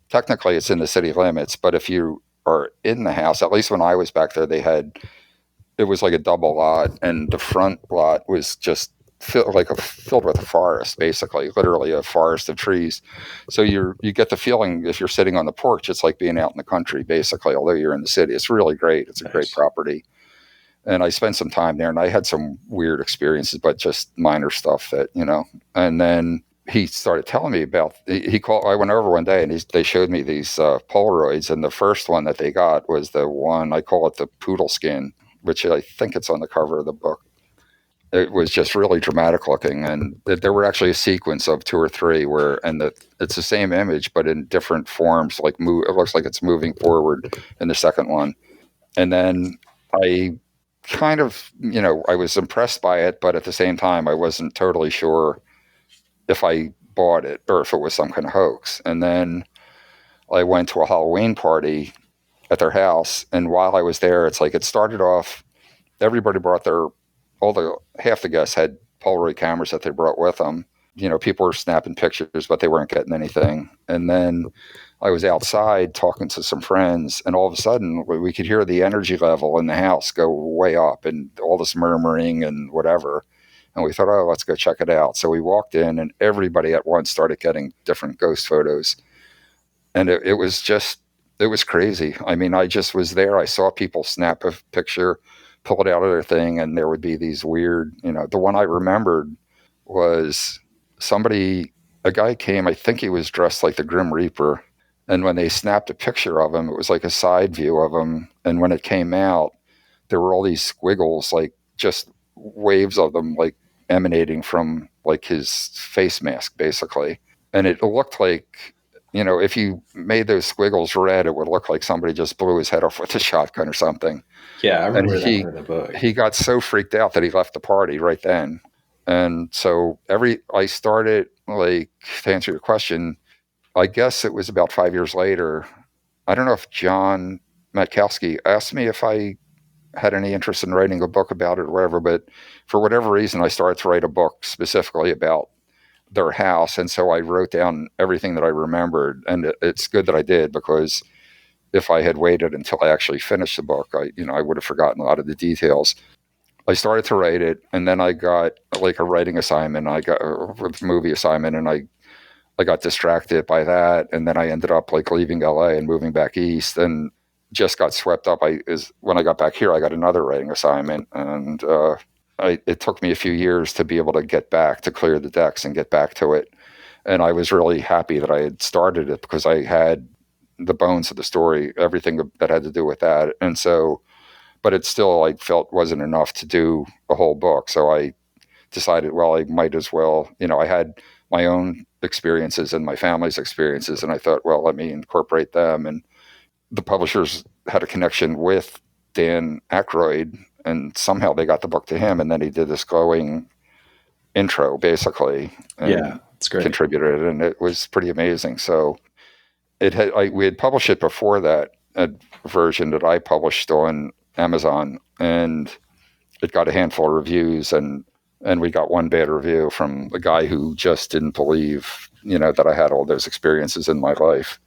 Technically it's in the city limits, but if you are in the house, at least when I was back there, it was like a double lot, and the front lot was just filled with a forest, basically, literally a forest of trees. So you get the feeling if you're sitting on the porch, it's like being out in the country, basically. Although you're in the city, it's really great. It's a great property, and I spent some time there, and I had some weird experiences, but just minor stuff that And then he started telling me about. He called. I went over one day, and they showed me these Polaroids, and the first one that they got was the one I call it the poodle skin, which I think it's on the cover of the book. It was just really dramatic looking, and there were actually a sequence of 2 or 3 it's the same image but in different forms. Like it looks like it's moving forward in the second one, and then I kind of I was impressed by it, but at the same time I wasn't totally sure if I bought it or if it was some kind of hoax. And then I went to a Halloween party at their house, and while I was there, it's like it started off. Everybody brought half the guests had Polaroid cameras that they brought with them. People were snapping pictures, but they weren't getting anything. And then I was outside talking to some friends, and all of a sudden we could hear the energy level in the house go way up, and all this murmuring and whatever. And we thought, oh, let's go check it out. So we walked in, and everybody at once started getting different ghost photos. And it was crazy. I mean, I just was there. I saw people snap a picture, pull it out of their thing, and there would be these weird, the one I remembered was a guy came, I think he was dressed like the Grim Reaper, and when they snapped a picture of him, it was like a side view of him, and when it came out, there were all these squiggles, like just waves of them, like emanating from like his face mask, basically. And it looked like, if you made those squiggles red, it would look like somebody just blew his head off with a shotgun or something. Yeah, I remember that in the book. He got so freaked out that he left the party right then. And so I started, like, to answer your question, I guess it was about 5 years later. I don't know if John Matkowski asked me if I had any interest in writing a book about it or whatever, but for whatever reason, I started to write a book specifically about their house. And so I wrote down everything that I remembered. And it's good that I did, because if I had waited until I actually finished the book, I would have forgotten a lot of the details. I started to write it, and then I got like a writing assignment. I got a movie assignment, and I got distracted by that. And then I ended up like leaving LA and moving back east, and just got swept up. When I got back here, I got another writing assignment, and it took me a few years to be able to get back, to clear the decks and get back to it. And I was really happy that I had started it, because I had the bones of the story, everything that had to do with that. And so, but it still, I felt, wasn't enough to do a whole book. So I decided, well, I might as well, I had my own experiences and my family's experiences, and I thought, well, let me incorporate them. And the publishers had a connection with Dan Aykroyd, and somehow they got the book to him, and then he did this glowing intro, basically. Yeah, it's great. Contributed, and it was pretty amazing. So we had published it before that, a version that I published on Amazon, and it got a handful of reviews, and we got one bad review from a guy who just didn't believe, that I had all those experiences in my life.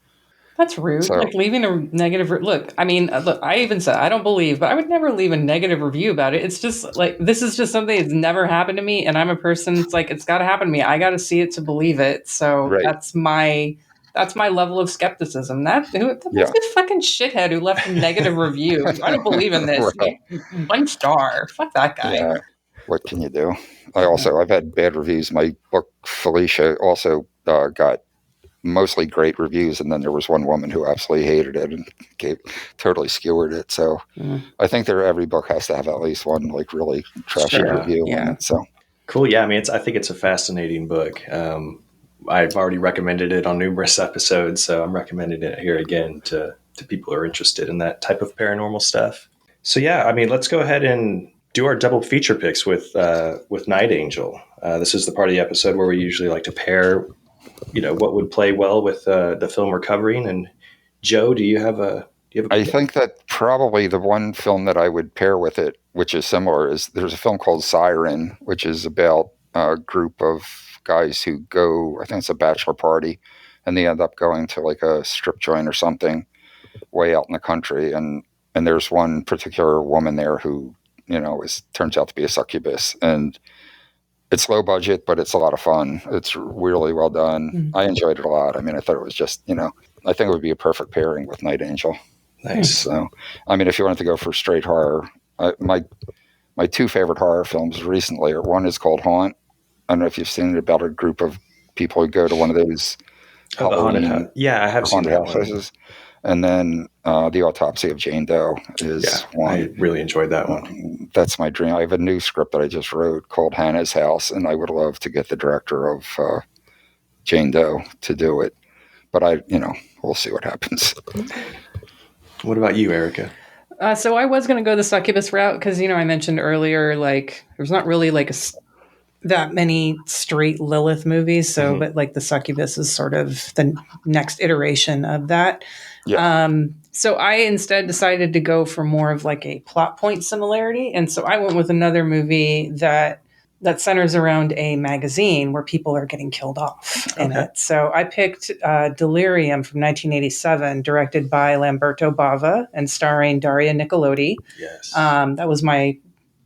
That's rude. So, like leaving a negative. Look, I mean, I even said I don't believe, but I would never leave a negative review about it. It's just like, this is just something that's never happened to me, and I'm a person. It's like, it's got to happen to me. I got to see it to believe it. So right. That's my level of skepticism. That's the fucking shithead who left a negative review. I don't believe in this. Well, 1 star. Fuck that guy. Yeah. What can you do? I've had bad reviews. My book Felicia also got mostly great reviews, and then there was one woman who absolutely hated it and totally skewered it. So I think every book has to have at least one like really trashy review. Yeah. So cool. Yeah, I mean, I think it's a fascinating book. I've already recommended it on numerous episodes, so I'm recommending it here again to people who are interested in that type of paranormal stuff. So yeah, I mean, let's go ahead and do our double feature picks with Night Angel. This is the part of the episode where we usually like to pair, what would play well with the film we're covering. And Joe, do you have a I think that probably the one film that I would pair with it, which is similar, is there's a film called Siren, which is about a group of guys who go, I think it's a bachelor party, and they end up going to like a strip joint or something way out in the country. And there's one particular woman there who, turns out to be a succubus. And it's low budget, but it's a lot of fun. It's really well done. I enjoyed it a lot. I mean, I thought it was just, I think it would be a perfect pairing with Night Angel. Nice. So, I mean, if you wanted to go for straight horror, my two favorite horror films recently are, one is called Haunt. I don't know if you've seen it, about a group of people who go to one of those the haunted house. Yeah, I have seen that one. Houses. And then The Autopsy of Jane Doe is one. I really enjoyed that one. That's my dream. I have a new script that I just wrote called Hannah's House, and I would love to get the director of Jane Doe to do it. But we'll see what happens. What about you, Erica? So I was going to go the succubus route because, I mentioned earlier, like, there's not really that many straight Lilith movies. So, but like the succubus is sort of the next iteration of that. Yeah. So I instead decided to go for more of like a plot point similarity. And so I went with another movie that centers around a magazine where people are getting killed off in it. So I picked Delirium from 1987, directed by Lamberto Bava and starring Daria Nicolodi. Yes. That was my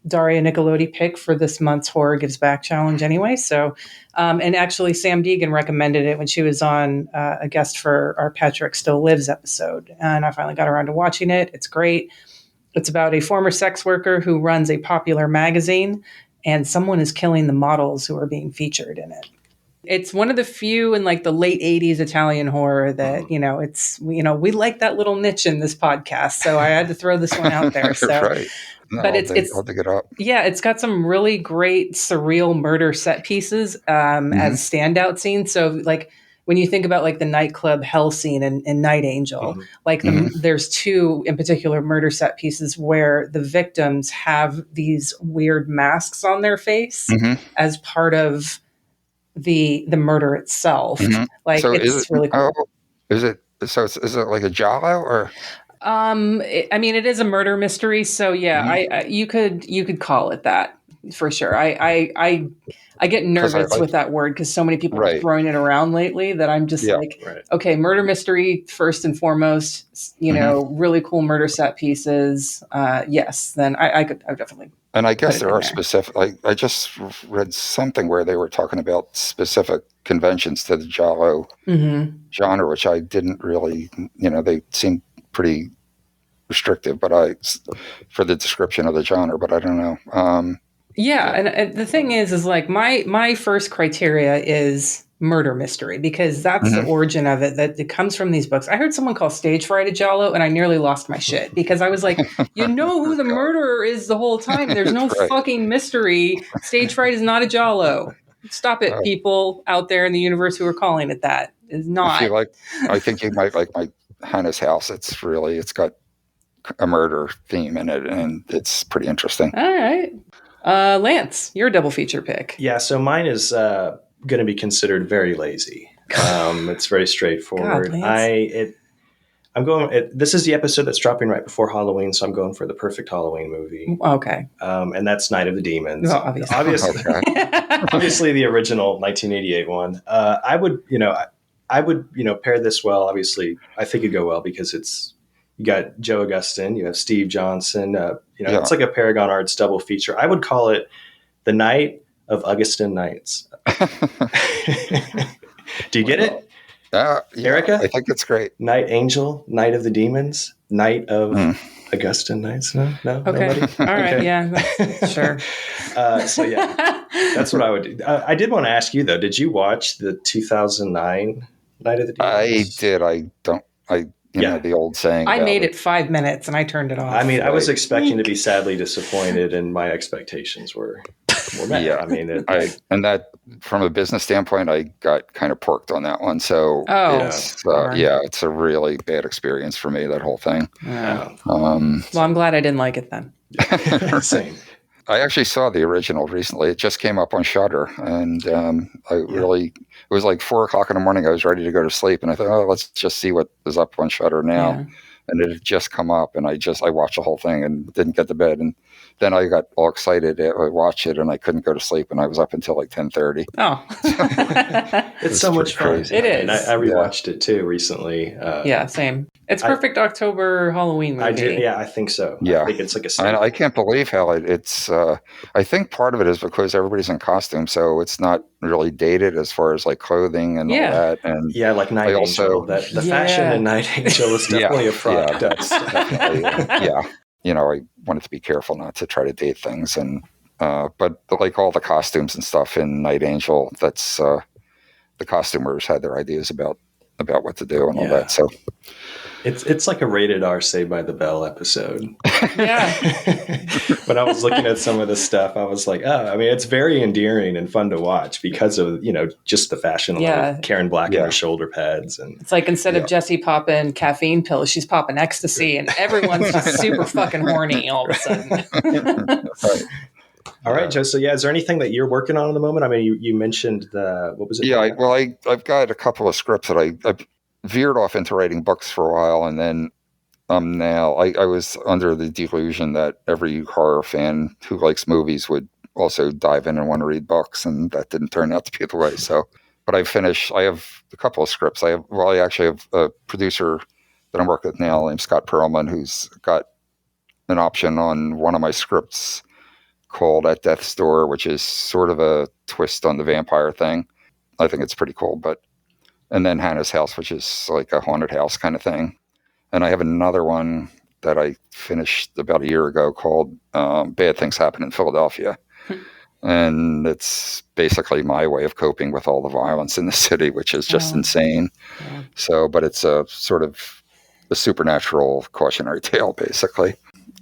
Daria Nicolodi pick for this month's Horror Gives Back challenge anyway. So, and actually Sam Deegan recommended it when she was on a guest for our Patrick Still Lives episode. And I finally got around to watching it. It's great. It's about a former sex worker who runs a popular magazine, and someone is killing the models who are being featured in it. It's one of the few in like the late 80s Italian horror that, we like that little niche in this podcast. So I had to throw this one out there. So, right. No, but I'll dig it up. Yeah, it's got some really great surreal murder set pieces as standout scenes. So like when you think about like the nightclub hell scene in Night Angel, there's two in particular murder set pieces where the victims have these weird masks on their face as part of the murder itself. Like, so it's really cool. Is it like a giallo or? It is a murder mystery, so yeah, you could call it that for sure. I get nervous with that word because so many people are throwing it around lately that I'm just okay, murder mystery first and foremost. Really cool murder set pieces. Yes, then I would definitely. And I guess there are specific. I just read something where they were talking about specific conventions to the giallo genre, which I didn't really. They seem pretty restrictive, but for the description of the genre, but I don't know. And the thing is like my first criteria is murder mystery because that's the origin of it. That it comes from these books. I heard someone call stage fright a giallo, and I nearly lost my shit because I was like, who the murderer is the whole time. There's no fucking mystery. Stage fright is not a giallo. Stop it, people out there in the universe who are calling it that. It's not. I think you might like my Hannah's House. It's got a murder theme in it, and it's pretty interesting. All right. Lance, your double feature pick. Yeah, so mine is going to be considered very lazy. It's very straightforward. God, I'm going. This is the episode that's dropping right before Halloween, so I'm going for the perfect Halloween movie. Okay, and that's Night of the Demons. Oh, obviously, obviously the original 1988 one. I would pair this well. Obviously, I think it'd go well because you got Joe Augustyn, you have Steve Johnson. It's like a Paragon Arts double feature. I would call it the Night of Augustyn Nights. Do you get it? Erica? I think it's great. Night Angel, Night of the Demons, Night of Augustyn Nights. No? Okay. Nobody? All right. Yeah, sure. So yeah, that's what I would do. I did want to ask you though, did you watch the 2009 Night of the Demons? I did. The old saying. I made it 5 minutes and I turned it off. I mean, I was expecting to be sadly disappointed, and my expectations were met. Yeah, and that from a business standpoint, I got kind of porked on that one. So it's a really bad experience for me. That whole thing. Yeah. Well, I'm glad I didn't like it then. Same. I actually saw the original recently. It just came up on Shudder, and it was like 4:00 in the morning. I was ready to go to sleep, and I thought, let's just see what is up on Shudder now. and it had just come up, and I watched the whole thing and didn't get to bed, and then I got all excited. I watched it, and I couldn't go to sleep, and I was up until like 10:30. Oh, It's so much fun. crazy. It is. And I rewatched it too recently. Yeah, same. It's perfect October Halloween movie. I do. Yeah, I think so. Yeah. I think it's like a. And I can't believe how it's. I think part of it is because everybody's in costume, so it's not really dated as far as like clothing and all that. And yeah, like Night Angel. The fashion in Night Angel is definitely a product. Yeah, that's definitely. Yeah, I wanted to be careful not to try to date things, and but like all the costumes and stuff in Night Angel, that's the costumers had their ideas about what to do and all that. So. It's like a rated R Saved by the Bell episode. Yeah. When I was looking at some of the stuff, I was like, oh, I mean, it's very endearing and fun to watch because of, just the fashion of Karen Black and her shoulder pads. And it's like instead of Jessie popping caffeine pills, she's popping ecstasy, and everyone's just super fucking horny all of a sudden. Right. All right, Joe. So, is there anything that you're working on at the moment? I mean, you mentioned what was it? Yeah, I've got a couple of scripts that I've veered off into writing books for a while, and then now I was under the delusion that every horror fan who likes movies would also dive in and want to read books, and that didn't turn out to be the way. So, but I have a couple of scripts. I actually have a producer that I'm working with now named Scott Perlman, who's got an option on one of my scripts called At Death's Door, which is sort of a twist on the vampire thing. I think it's pretty cool, and then Hannah's House, which is like a haunted house kind of thing. And I have another one that I finished about a year ago called Bad Things Happen in Philadelphia. And it's basically my way of coping with all the violence in the city, which is just insane. Yeah. So, but it's a sort of a supernatural cautionary tale, basically.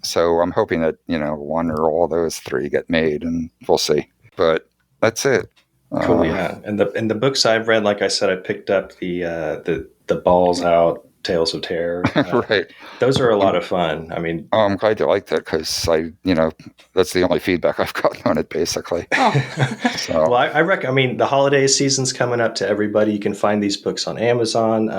So I'm hoping that, one or all those three get made, and we'll see. But that's it. Cool, yeah. And the books I've read, like I said, I picked up the Balls Out Tales of Terror. Right. Those are a lot of fun. I mean, I'm glad you liked that because that's the only feedback I've gotten on it, basically. So. Well, I reckon. I mean, the holiday season's coming up to everybody. You can find these books on Amazon.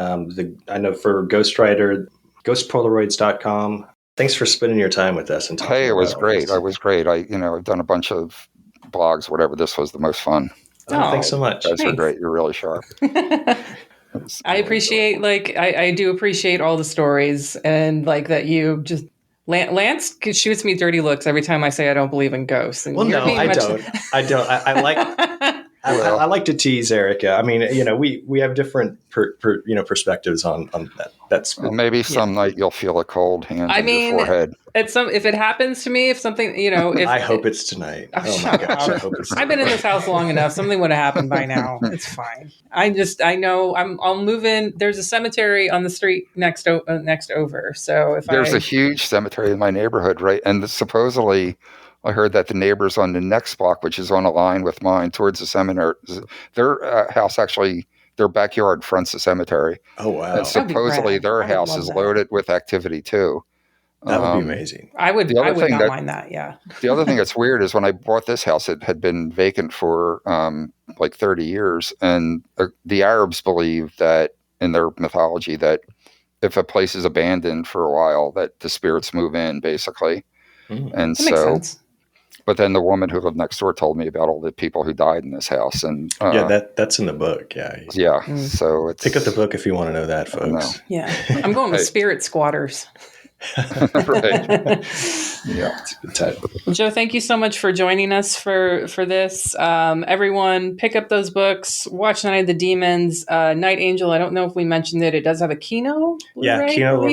I know for Ghostwriter, ghostpolaroids.com. Thanks for spending your time with us and talking. Hey, it was great. It was great. I've done a bunch of blogs, whatever. This was the most fun. Thanks so much. You guys are great. You're really sharp. I appreciate, I do appreciate all the stories, and that you just, Lance shoots me dirty looks every time I say I don't believe in ghosts. And well, no, I don't. I like. I like to tease Erica. I mean, we have different perspectives on that. That's maybe some night you'll feel a cold hand on your forehead. If it happens to me, if something, I hope it's tonight. Oh my gosh, I hope it's tonight. I've been in this house long enough. Something would have happened by now. It's fine. I know I'll move in. There's a cemetery on the street next over. So there's a huge cemetery in my neighborhood, right? And supposedly, I heard that the neighbors on the next block, which is on a line with mine towards the cemetery, their house actually, their backyard fronts the cemetery. Oh, wow. And supposedly their house is loaded with activity too. That would be amazing. I would not mind that, yeah. The other thing that's weird is when I bought this house, it had been vacant for like 30 years. And the Arabs believe that in their mythology that if a place is abandoned for a while, that the spirits move in, basically. And that makes sense. But then the woman who lived next door told me about all the people who died in this house, and that's in the book. Yeah. So pick up the book if you want to know that, folks. Yeah, I'm going with spirit squatters. Right. Yeah, it's a good title. Well, Joe, thank you so much for joining us for this. Everyone, pick up those books. Watch Night of the Demons. Night Angel. I don't know if we mentioned it. It does have a Kino. Blu-ray Kino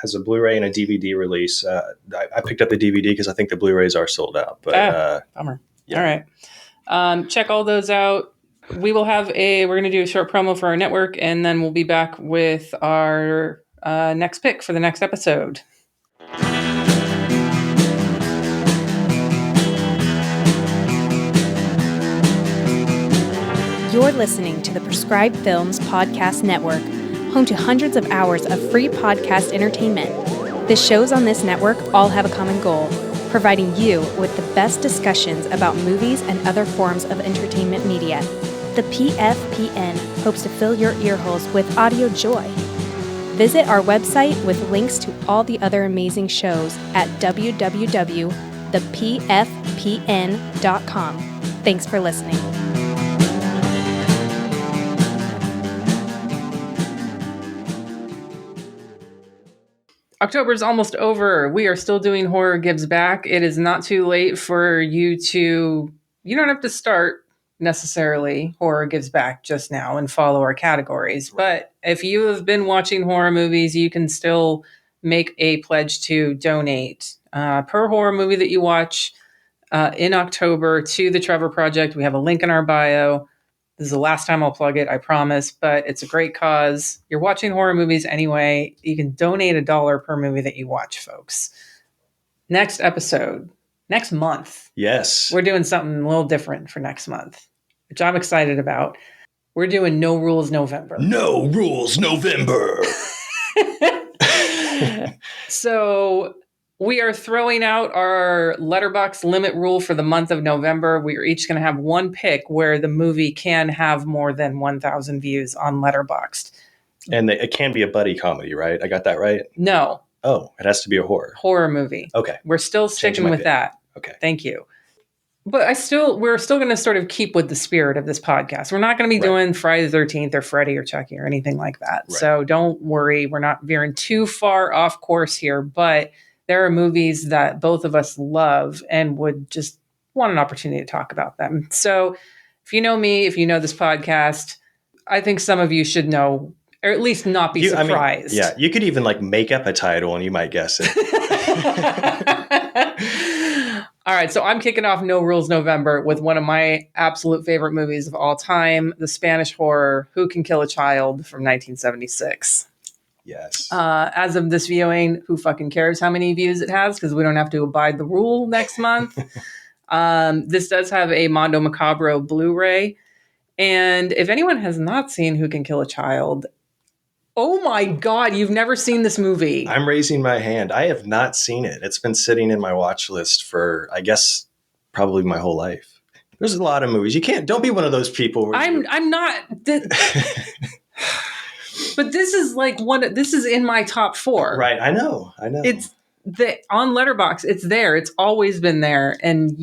has a Blu-ray and a DVD release. I picked up the DVD because I think the Blu-rays are sold out. But bummer. Yeah. All right. Check all those out. We're going to do a short promo for our network, and then we'll be back with our next pick for the next episode. You're listening to the Prescribed Films Podcast Network, home to hundreds of hours of free podcast entertainment. The shows on this network all have a common goal, providing you with the best discussions about movies and other forms of entertainment media. The PFPN hopes to fill your earholes with audio joy. Visit our website with links to all the other amazing shows at www.thepffpn.com. Thanks for listening. October's almost over. We are still doing Horror Gives Back. It is not too late for you to, you don't have to start necessarily Horror Gives Back just now and follow our categories. But if you have been watching horror movies, you can still make a pledge to donate per horror movie that you watch in October to the Trevor Project. We have a link in our bio. This is the last time I'll plug it, I promise, but it's a great cause. You're watching horror movies anyway. You can donate $1 per movie that you watch, folks. Next episode, next month. Yes. We're doing something a little different for next month, which I'm excited about. We're doing No Rules November. No Rules November. So we are throwing out our Letterboxd limit rule for the month of November. We are each going to have one pick where the movie can have more than 1,000 views on Letterboxd. And it can be a buddy comedy, right? I got that right? No. Oh, it has to be a horror Movie. Okay. We're still sticking with that. Okay. Thank you. But we're still going to sort of keep with the spirit of this podcast. We're not going to be doing Friday the 13th or Freddy or Chucky or anything like that. Right. So don't worry. We're not veering too far off course here, but there are movies that both of us love and would just want an opportunity to talk about them. So if you know me, if you know this podcast, I think some of you should know, or at least not be surprised. You could even make up a title and you might guess it. All right, so I'm kicking off No Rules November with one of my absolute favorite movies of all time, the Spanish horror Who Can Kill a Child from 1976. Yes. As of this viewing, who fucking cares how many views it has? Because we don't have to abide the rule next month. This does have a Mondo Macabro Blu-ray. And if anyone has not seen Who Can Kill a Child, oh my God, you've never seen this movie. I'm raising my hand. I have not seen it. It's been sitting in my watch list for, I guess, probably my whole life. There's a lot of movies. Don't be one of those people. I'm not. But this is this is in my top 4. Right. I know. It's on Letterboxd. It's there. It's always been there. And have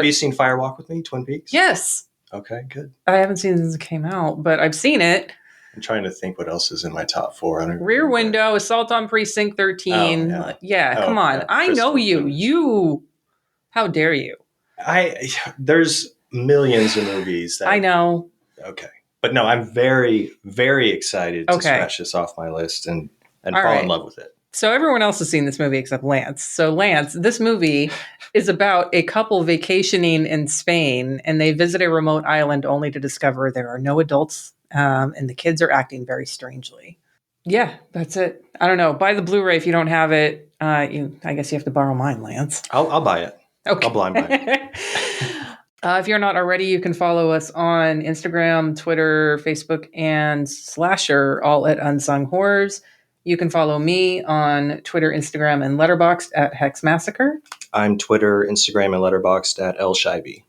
you seen Fire Walk with Me, Twin Peaks? Yes. Okay, good. I haven't seen it since it came out, but I've seen it. I'm trying to think what else is in my top 4. Rear Window, Assault on Precinct 13. Oh, yeah. Come on. I know you. How dare you? There's millions of movies that I know. Okay. But no, I'm very, very excited to scratch this off my list and fall in love with it. So everyone else has seen this movie except Lance. So Lance, this movie is about a couple vacationing in Spain, and they visit a remote island only to discover there are no adults, and the kids are acting very strangely. Yeah, that's it. I don't know. Buy the Blu-ray if you don't have it. I guess you have to borrow mine, Lance. I'll buy it. Okay. I'll blind buy it. If you're not already, you can follow us on Instagram, Twitter, Facebook, and Slasher, all at Unsung Horrors. You can follow me on Twitter, Instagram, and Letterboxd at Hex Massacre. I'm Twitter, Instagram, and Letterboxd at L Scheibe.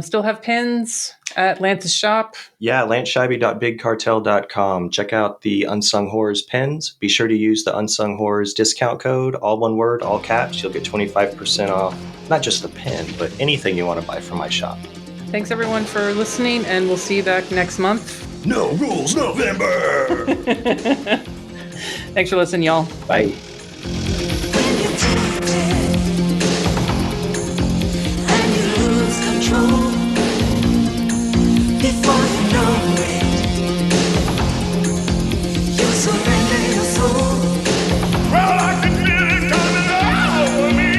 Still have pins at Lance's shop. Yeah, lancescheibe.bigcartel.com. Check out the Unsung Horrors pins. Be sure to use the Unsung Horrors discount code, all one word, all caps. You'll get 25% off, not just the pin, but anything you want to buy from my shop. Thanks, everyone, for listening, and we'll see you back next month. No Rules November! Thanks for listening, y'all. Bye. Before you know it, you surrender your soul. Well, I can feel it coming over me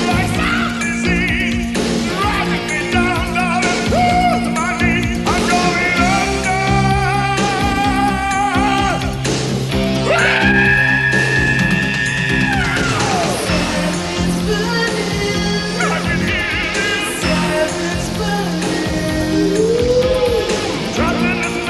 like some disease, driving me down, darling, to my knees. I'm going under. I can hear this. Trapped in this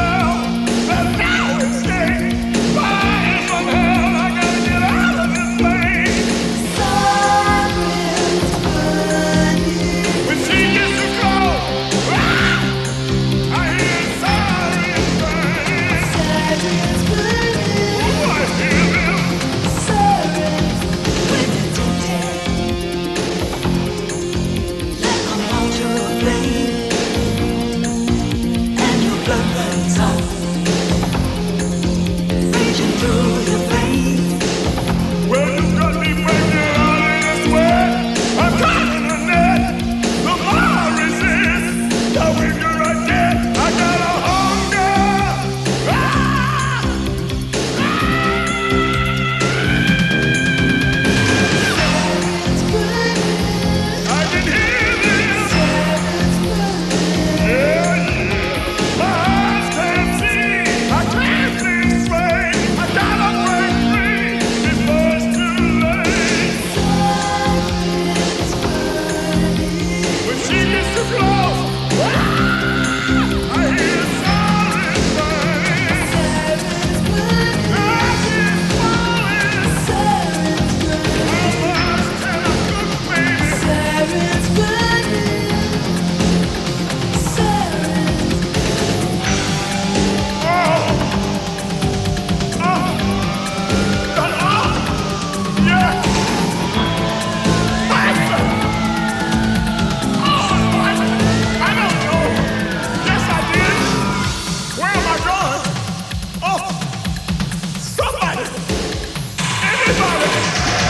everybody.